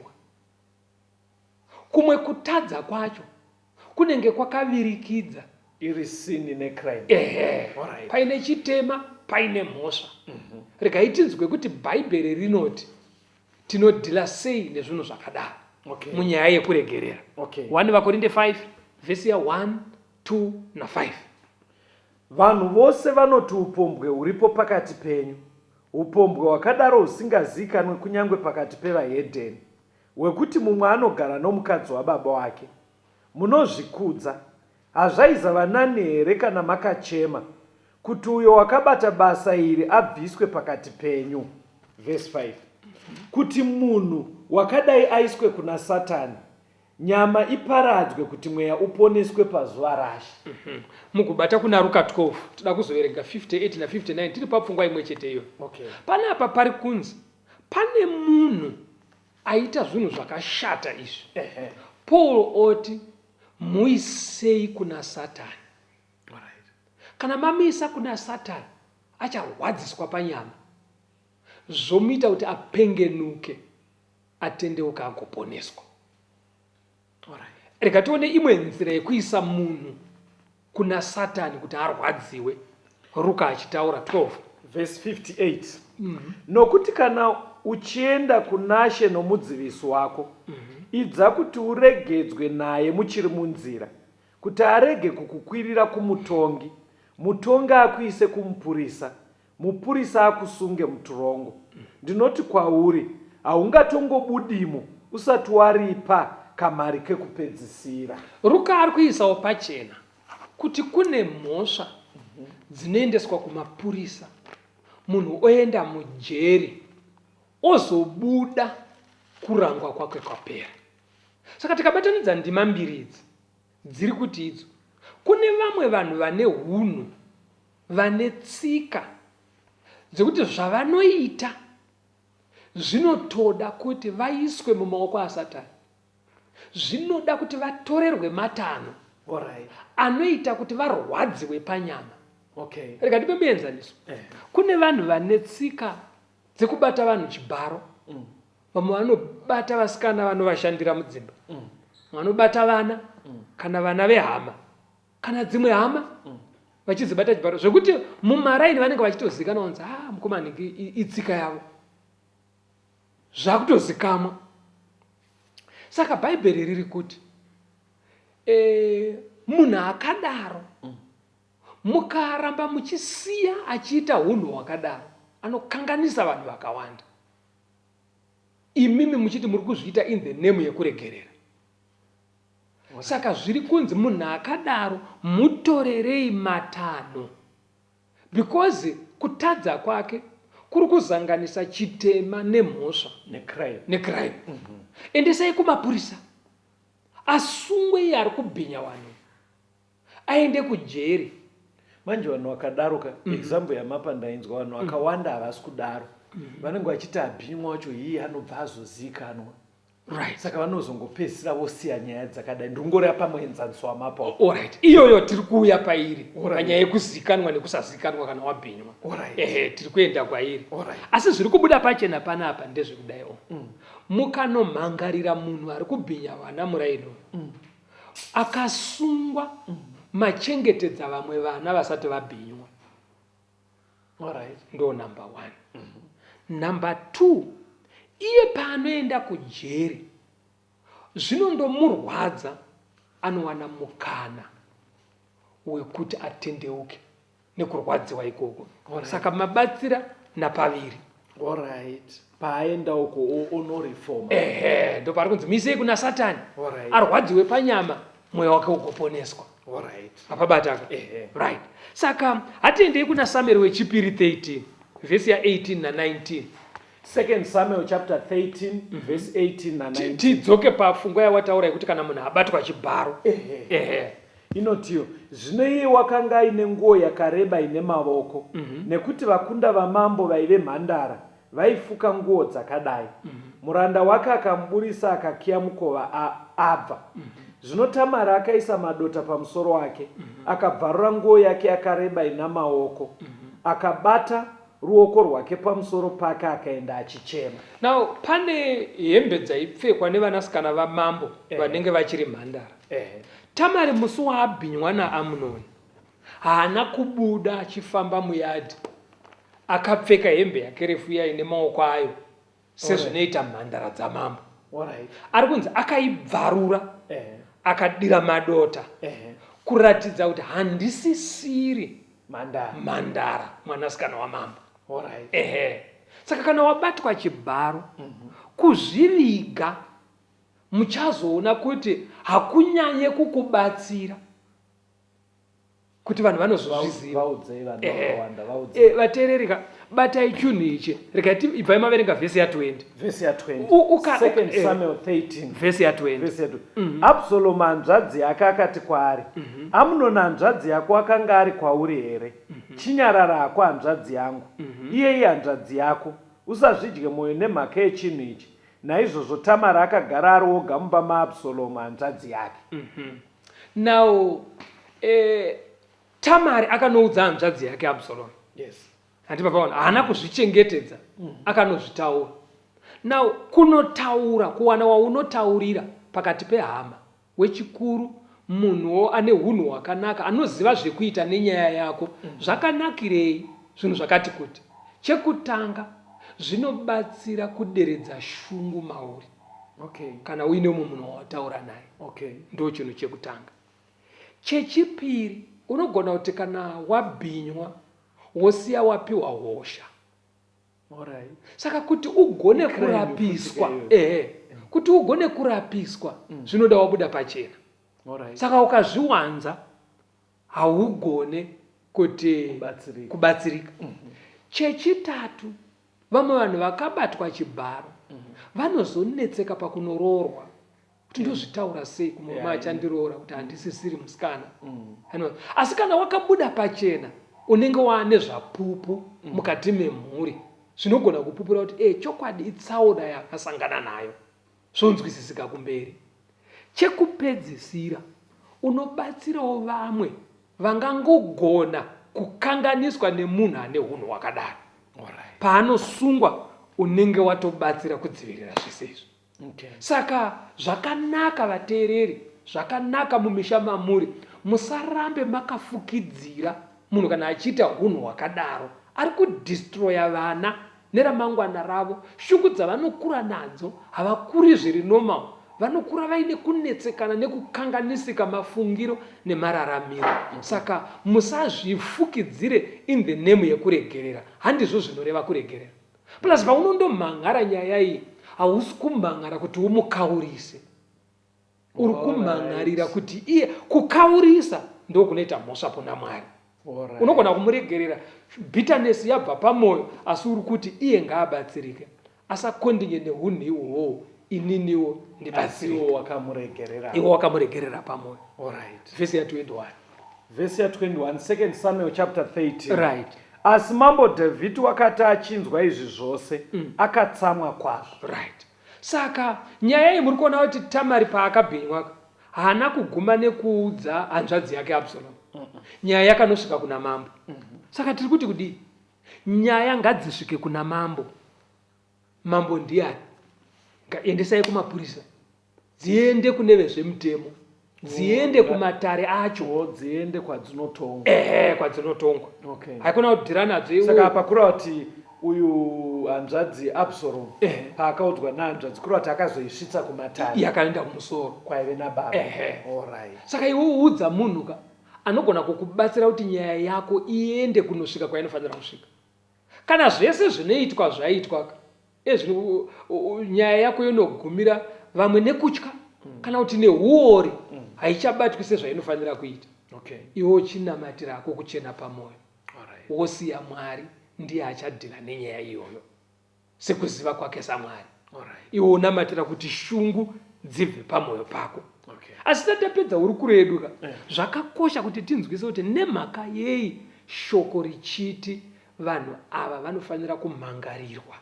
Kumwe kutadza kwacho kunenge kwakavirikidza iri sin necrime. Paine chitema, paine mhosva. Regai tinzwe kuti Bhaibheri rinoti tinodhila sei nezvinhu zvakadaro munyaya yekuregerera. 1 Vakorinde 5 vhesi ya 1, 2 na5. Vanhu vose vanoti upombwe huripo pakati penyu, upombwe hwakadaro husingazikanwe kunyange pakati pevahedheni, hwekuti mumwe anogara nomukadzi wababa wake. Munozvikudza. Hazvaizava nani here kana makachema kuti uyo wakabata basa iri abviswe pakati penyu? Verse 5. Kuti munhu wakadai aiswe kuna Satani, nyama iparadzwe kuti mweya uponeswe pazuva rashe. Mukubata kuna Luka 12 toda kuzoverenga 58 na 59 tiri papfungwa imwe chete iyo. Panapa pari kunzi pane munhu aita zvinhu zvakashata izvi. Paul oti muisei kuna Satani. Kana mamisa kuna Satani acharwadziswa panyama, zvomuita kuti apengenuke, atendeuka agoponeswa. Rega tione imwe nzira yekuisa munhu kuna Satani kuti arwadziwe. Luka achitaura 12 verse 58. Nokuti kana uchienda kunashe nomudzivisi wako, idza kuti uregedzwe naye muchiri munzira, kuti arege kukukwirira kumutongi, mutongi akuise kumupurisa, mupurisa akusunge mutorongo. Ndinoti kwauri, haungatongobudimo usati waripa kamari kekupedzisira. Luka ari kuisawo pachena kuti kune mhosva dzinoendeswa kumapurisa, munhu oenda mujeri, ozobuda kurangwa kwake kwapera. Saka tikabatanidza ndima mbiri idzi dziri kuti idzo, kune vamwe vanhu vane hunhu, vane tsika dzekuti zvavanoita zvinotoda kuti vaiswe mumaoko aSatani. Zvinoda kuti vatorerwe matanho anoita kuti varwadziwe panyama. Rega ndipe muenzaniso. Kune vanhu vane tsika dzekubata vanhu chibharo. Vamwe vanobata vasikana vanovashandira mudzimba, vanobata vana kana vana vehama kana dzimwe hama vachizibata chibharo, zvekuti mumaraini vanenge vachitozikanwa kunzi mukomana itsika yavo, zvakutozikamwa. Saka Bhaibheri riri kuti munhu akadaro mukaramba muchisiya achiita hunhu hwakadaro, anokanganisa vanhu vakawanda. imimi muchiti muri kuzviita in the name yekuregerera. Saka zviri kunzi munhu akadaro mutorerei matano, because kutadza kwake kuri kuzanganisa chitema nemhosva necrime. Endesai kumapurisa, asungwe iye ari kubhinya vanhu, aende kujeri. Manje vanhu vakadaroka, example yamapa ndainzwa vanhu vakawanda havasi kudaro. Vanenge vachiti abhinywa wacho iye anobva azozikanwa. Right. Saka vanozongopedzisira vosiya nyaya dzakadai. Ndingori pamuenzaniso wamapa. Alright. Iyoyo tiri kuuya pairi panyaya yekuzikanwa nekusazikanwa kana wabhinywa. Tiri kuenda kwairi. Asi zviri kubuda pachena panapa ndezvekudaiwo. Mukanomhangarira munhu ari kubhinya vana muraino, akasungwa machengetedza vamwe vana vasati vabhinywa. Ndo number 1. Number 2, iye paanoenda kujeri zvinondomurwadza, anowana mukana wekuti atendeuke nekurwadziwa ikoko. Saka mabatsira napaviri. Paaenda uko onoreforma. Ndo pari kunzi misei kuna Satani, arwadziwe panyama, mweya wake ugoponeswa. Apabataka. Right. Saka hatiendei kuna Samuel wechipiri 13 verse ya 18 na 19. 2 Samuel chapter 13 verse 18 na 19. Tidzoke pafungwa yawataura yekuti kana munhu abatwa chibharo. Inotiyo zvino iye wakanga aine nguo yakareba ine mavoko, nekuti vakunda vamambo vaive mhandara vaifuka nguo dzakadai. Muranda wake akamuburisa akakiya mukova abva. Zvino Tamara akaisa madota pamusoro wake, akabvarura nguo yake yakareba ina maoko, akabata ruoko rwake pamusoro pake akaenda achichema. Now pane hembe dzaipfekwa nevanasikana vamambo vanenge vachiri mhandara. Tamari musi waabhinywa naAmunoni haana kubuda achifamba muyadhi akapfeka hembe yake refu iya ine maoko ayo sezvinoita mhandara dzamambo. Ari kunzi akaibvarura akadira madota kuratidza kuti handisisiri mhandara, mwanasikana wamambo. Saka kana wabatwa chibharo, kuzviviga muchazoona kuti hakunyanye kukubatsira kuti vanhu vanozozviziva. Vateererika, batai chinhu ichi. Rekati ibvai maverenga vhesi ya 20. 2 Samuel 13 vhesi ya 20. Absalomu hanzvadzi yake akati kwaari, Amunoni hanzvadzi yako akanga ari kwauri here? Chinyarara hako hanzvadzi yangu. Iye hanzvadzi yako, usazvidye mwoyo nemhaka yechinhu ichi. Naizvozvo Tamara akagara ari oga mumba maAbsalomu hanzvadzi yake. Now Tamari akanoudza hanzvadzi yake Absalomu. Handipapavana haana kuzvichengetedza, akanozvitaura. Now kunotaura, kuwana waunotaurira pakati pehama wechikuru, munhuwo ane hunhu hwakanaka, anoziva zvekuita nenyaya yako, zvakanakirei zvinhu zvakati kuti. Chekutanga, zvinobatsira kuderedza shungu mauri. Kana uine munhu wataura naye. Ndo chinhu chekutanga. Chechipiri, unogona kuti kana wabhinywa wosiya wapiwa hosha. Saka kuti ugone kurapiswa, kuti ugone kurapiswa, zvinoda wabuda pachena. Saka ukazviwanza haugone kuti kubatsirika. Chechitatu, vamwe vanhu vakabatwa chibharo vanozonetseka pakunoroorwa. Kuti ndozvitaura sei kumama achandiroora kuti handisisiri musikana. Asi kana wakabuda pachena, unenge waane zvapupu mukati memhuri, zvinogona kupupura kuti chokwadi itsaona yakasangana nayo, zvonzwisisika kumberi. Chekupedzisira, unobatsirawo vamwe vangangogona kukanganiswa nemunhu ane hunhu hwakadaro. Paanosungwa, unenge watobatsira kudzivirira zvisizvo. Saka zvakanaka vateereri, zvakanaka mumisha mamuri, musarambe makafukidzira munhu kana achiita hunhu hwakadaro. Ari kudhistroya vana neramangwana ravo. Shungu dzavanokura nadzo havakuri zviri normal, vanokura vaine kunetsekana nekukanganisika mafungiro nemararamiro. Saka musazvifukidzire in the name yekuregerera. Handizvo zvinoreva kuregerera. Plus paunondomhanhara nyaya iyi, hausi kumhan'ara kuti umukaurise, uri kumhan'arira kuti iye kukaurisa ndo kunoita mhosva kuna Mwari. Unogona kumuregerera bitterness yabva pamwoyo, asi uri kuti iye ngaabatsirike, asakondinye neunhu ihwohwo, ininiwo ndibatsirike. Iwo wakamuregerera pamwoyo. Vhesi ya21. Vhesi ya21, 2 Samuel chapter 13. Right. Asi mambo Dhavhidhi wakati achinzwa izvi zvose akatsamwa kwazvo. Right. Saka nyaya iyi muri kuona kuti Tamari paakabhinywa haana kuguma nekuudza hanzvadzi yake Absalom. Nyaya yakanosvika kuna mambo. Saka tiri kuti kudii? Nyaya ngadzisvike kuna mambo. Mambo ndiani? Endesai kumapurisa, dziende kune vezvemutemo, dziende kumatare acho, dziende kwadzinotongwa. Kwadzinotongwa. Okay. Haikona kudhira nadzo. Saka apa kuri kuti uyu hanzvadzi Absalom paakaudzwa nahanzvadzi kuri kuti akazoisvitsa kumatare, yakaenda kumusoro kwaive nababa. Alright. Saka iwe uudza munhu ka anogona kukubatsira kuti nyaya yako iende kunosvika kwainofanira kusvika. Kana zvese zvinoitwa zvaitwa nyaya yako inogumira vamwe nekutya kana kuti neuori, haichabatwi sezvainofanira kuita. Okay. Iwo chinamatira ako kuchena pamwoyo. Wosiya Mwari ndiye achadhila nenyaya iyoyo sekuziva kwake saMwari. Iwo unamatira kuti shungu dzibve pamwoyo pako. Asi tatapedza uri kureduka, zvakakosha kuti tinzwise kuti nemhaka yei shoko richiti vanhu ava vanofanira kumhangarirwa,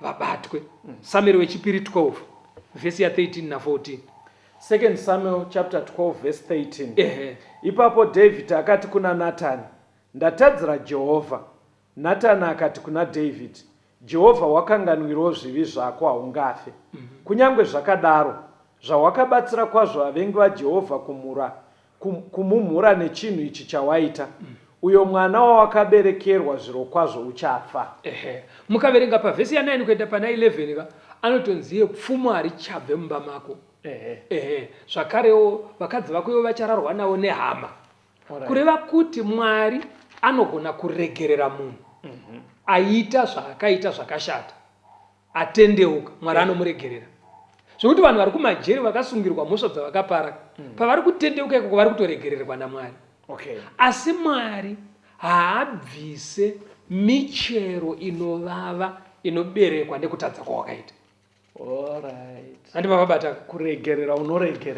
vabatwe. Samueri wechipiri 12 vhesi ya 13 na 14. 2 Samuel chapter 12 verse 13. Ipapo David akati kuna Natani, ndatadzira Jehovha. Natani akati kuna David, Jehovha wakanganwirawo zvivi zvako, haungafe. Kunyange zvakadaro, zvawakabatsira kwazvo vavengi vaJehovha kumumhura nechinhu ichi chawaita, uyo mwana wawakaberekerwa zviro kwazvo uchafa. Mukaverenga pavhesi ya9 kuenda pana 11 ka anotonziye pfumo harichabve mumba mako. Zvakarewo vakadzi vako ivo vachararwa nawo nehama. Kureva kuti Mwari anogona kuregerera munhu aita zvaakaita zvakashata, atendeuka, Mwari anomuregerera. Zvokuti vanhu vari kumajeri vakasungirwa mhosva dzavakapara, pavari kutendeuka ikoko vari kutoregererwa naMwari. Asi Mwari haabvise michero inovava inoberekwa nekutadza kwawakaita. Handima mabata? Kuregerera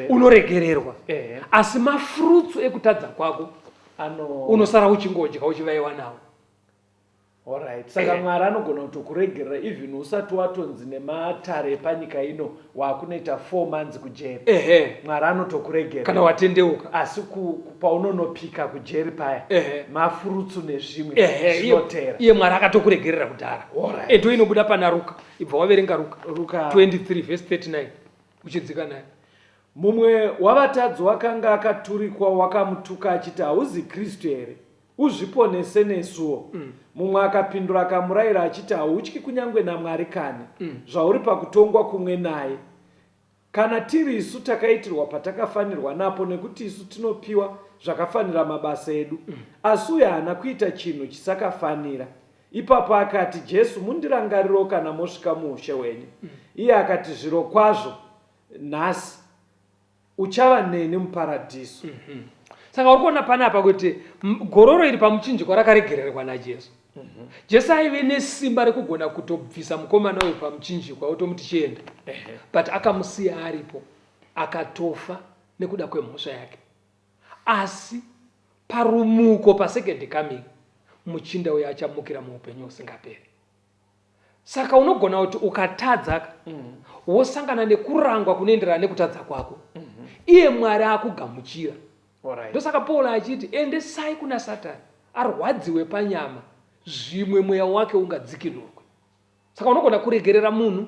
unoregererwa. Asi mafurutsu ekutadza kwako unosara uchingodya uchivaiwa nawo. Saka Mwari anogona kutokuregerera even usati watonzi nematare epanyika ino wakunoita 4 months kujeri. Mwari anotokuregerera kana watendeuka. Asi paunonopika kujeri paya mafurutsu nezvimwe zvinotera. Iye Mwari akatokuregerera kudhara. Ndo inobuda pana Ruka. Ibva waverenga Ruka 23 verse 39 uchidzika naye. Mumwe wavatadzi wakanga akaturikwa wakamutuka achiti, hauzi Kristu here? Uzviponese nesuwo. Mumwe akapindura akamurayira achiti, hautyi kunyange naMwari kani, zvauri pakutongwa kumwe naye. Kana tiri isu takaitirwa patakafanirwa napo, nekuti isu tinopiwa zvakafanira mabasa edu, asi uye haana kuita chinhu chisakafanira. Ipapo akati, Jesu, mundirangariro kana mosvika muushe hwenyu. Iye akati, zviro kwazvo nhasi uchava neni muparadhiso. Saka uri kuona panapa kuti gororo iri pamuchinjikwa rakaregererwa naJesu. Jesu aive nesimba rekugona kutobvisa mukomana uyu pamuchinjikwa otomuti chienda, but akamusiya aripo akatofa nekuda kwemhosva yake. Asi parumuko pasecond coming muchinda uyu achamukira muupenyu usingaperi. Saka unogona kuti ukatadza wosangana nekurangwa kunoenderana nekutadza kwako, iye Mwari akugamuchira. Ndosaka Paul achiti endesai kuna Satani arwadziwe panyama, zvimwe mweya wake ungadzikirwe. Saka unogona kuregerera munhu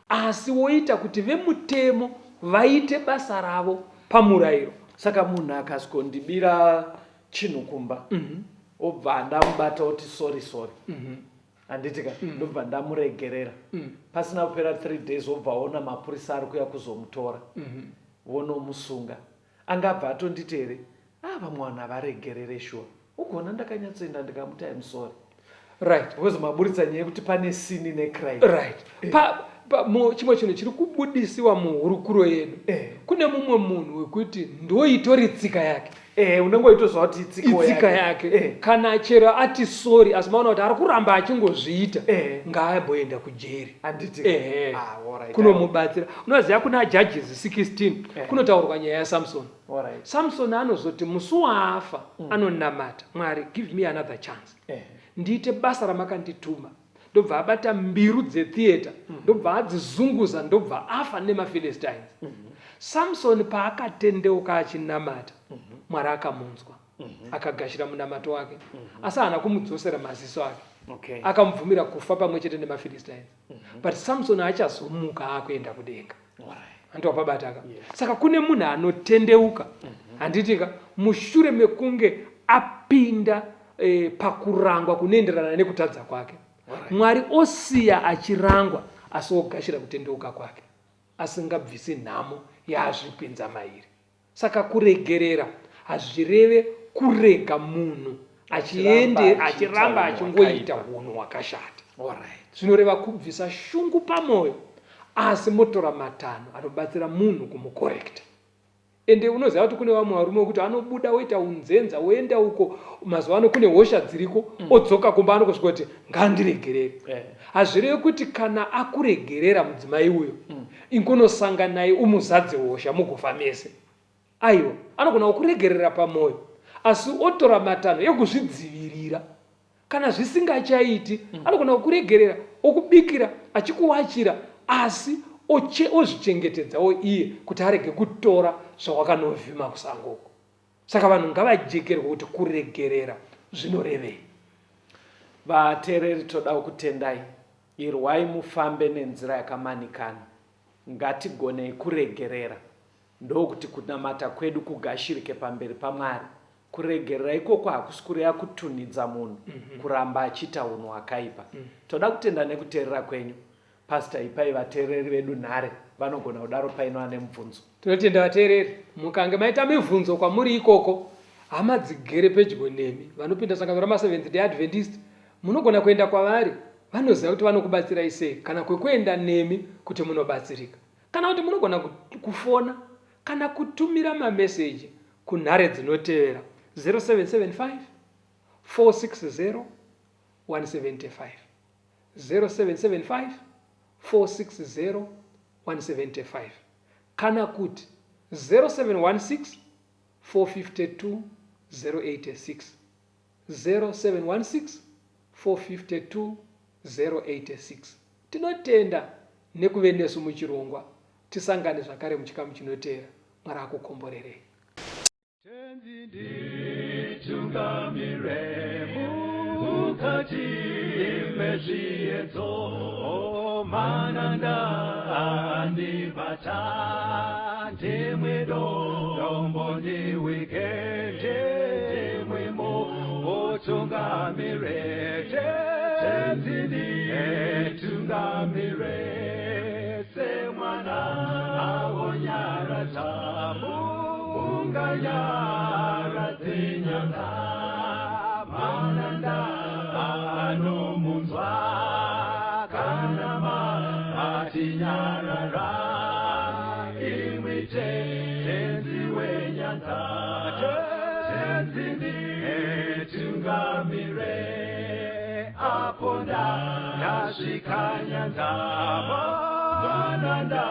asi woita kuti vemutemo vaite basa ravo pamurayiro. Saka munhu akasikondibira chinhu kumba, obva ndamubata oti sorry handitika, ndobva ndamuregerera, pasina kupera 3 days obva ona mapurisa ari kuya kuzomutora, vonomusunga, angabva atonditi here, vamwe vanhu avaregerere shuwa, ugona ndakanyatsoenda ndikamuti I'm sorry. Right. Because maburitsa nyaya kuti pane sin necrime. Right. chimwe chinhu chiri kubudisiwa muhurukuro yedu. Kune mumwe munhu wekuti ndoitori tsika yake. Unongoitozva kuti tsika yake. Kana chero ati sorry asi maona kuti ari kuramba achingozviita, ngaamboenda kujeri. Kunomubatsira. Unoziva kuna Judges 16 kunotaurwa nyaya yaSamson. Samson anozoti musi waafa anonamata Mwari, give me another chance. Ndiite basa ramakandituma. Ndobva abata mbiru dzetheater, ndobva adzizunguza, ndobva afa nemaPhilistines. Samson paakatendeuka achinamata, Mwari akamunzwa, akagashira munamato wake, asi haana kumudzosera maziso ake. Akamubvumira kufa pamwe chete nemaPhilistines. But Samson achazomuka akuenda kudenga. Andopabataka. Saka kune munhu anotendeuka, handitika mushure mekunge apinda pakurangwa kunoenderana nekutadza kwake. Mwari osiya achirangwa asi ogashira kutendeuka kwake, asingabvisi nhamo yaazvipinza mairi. Saka kuregerera hazvireve kurega munhu achiramba achingoita hunhu hwakashata. Zvinoreva kubvisa shungu pamwoyo, asi motora matano anobatsira munhu kumukorekta. Ende unoziva kuti kune vamwe varume kuti anobuda woita unzenza, woenda uko mazuva ano kune hosha dziriko, odzoka kumba anokusvika kuti ngandiregerere. Hazvireve kuti kana akuregerera mudzimai uyo, ingonosangana naye umuzadze hosha mugofa mese. Aiwa, anogona kuregerera pamwoyo, asi otora matano ekuzvidzivirira. Kana zvisingachaiti, anogona kuregerera, okubikira, achikuwachira, asi ozvichengetedzawo iye kuti arege kutora zvawakanovhima kusangoko. Saka vanhu ngavajekerwe kuti kuregerera zvinorevei. Vateereri, toda kutendai, irwai mufambe nenzira yakamanikana. Ngatigonei kuregerera, ndokuti kunamata kwedu kugashirike pamberi paMwari. Kuregerera ikoko hakusi kureva kutunhidza munhu kuramba achiita unhu hwakaipa. Toda kutenda nekuteerera kwenyu. Pastor, ipai vateereri vedu nhare vanogona kudaro painova nemubvunzo. Tinotenda vateereri, mukange maita mibvunzo kwamuri ikoko, hama dzigere pedyo nemi, vanopinda sangano rama-Seventh Day Adventist, munogona kuenda kwavari, vanoziva kuti vanokubatsirai sei, kana kwekuenda nemi kuti munobatsirika. Kana kuti munogona kufona kana kutumira mameseji kunhare dzinotevera 0775 460 175 0775 460 175 kana kuti 0716 452 086 0716 452 086. Tinotenda nekuve nesu muchirongwa, tisangane zvakare muchikamu chinoteera. Mwari akukomborerei. Tungamire mukati mezviedzo mananda andibata ndimwedo ndi wikende ndimwemo otungamire tenzini tungamire semwana awonyara tamu unganyara zinyanga mananda anomunzwa kanama atinyarara imwite tenzi wenyanza tenzini tungamire aponda yasvikanyanza mananda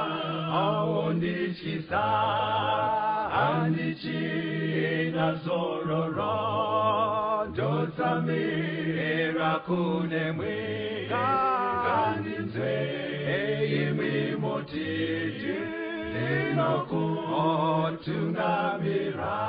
aondichisa andichina zororo ndotsamira kune mwika ngandinzwe imwi motiti ndinokutungamira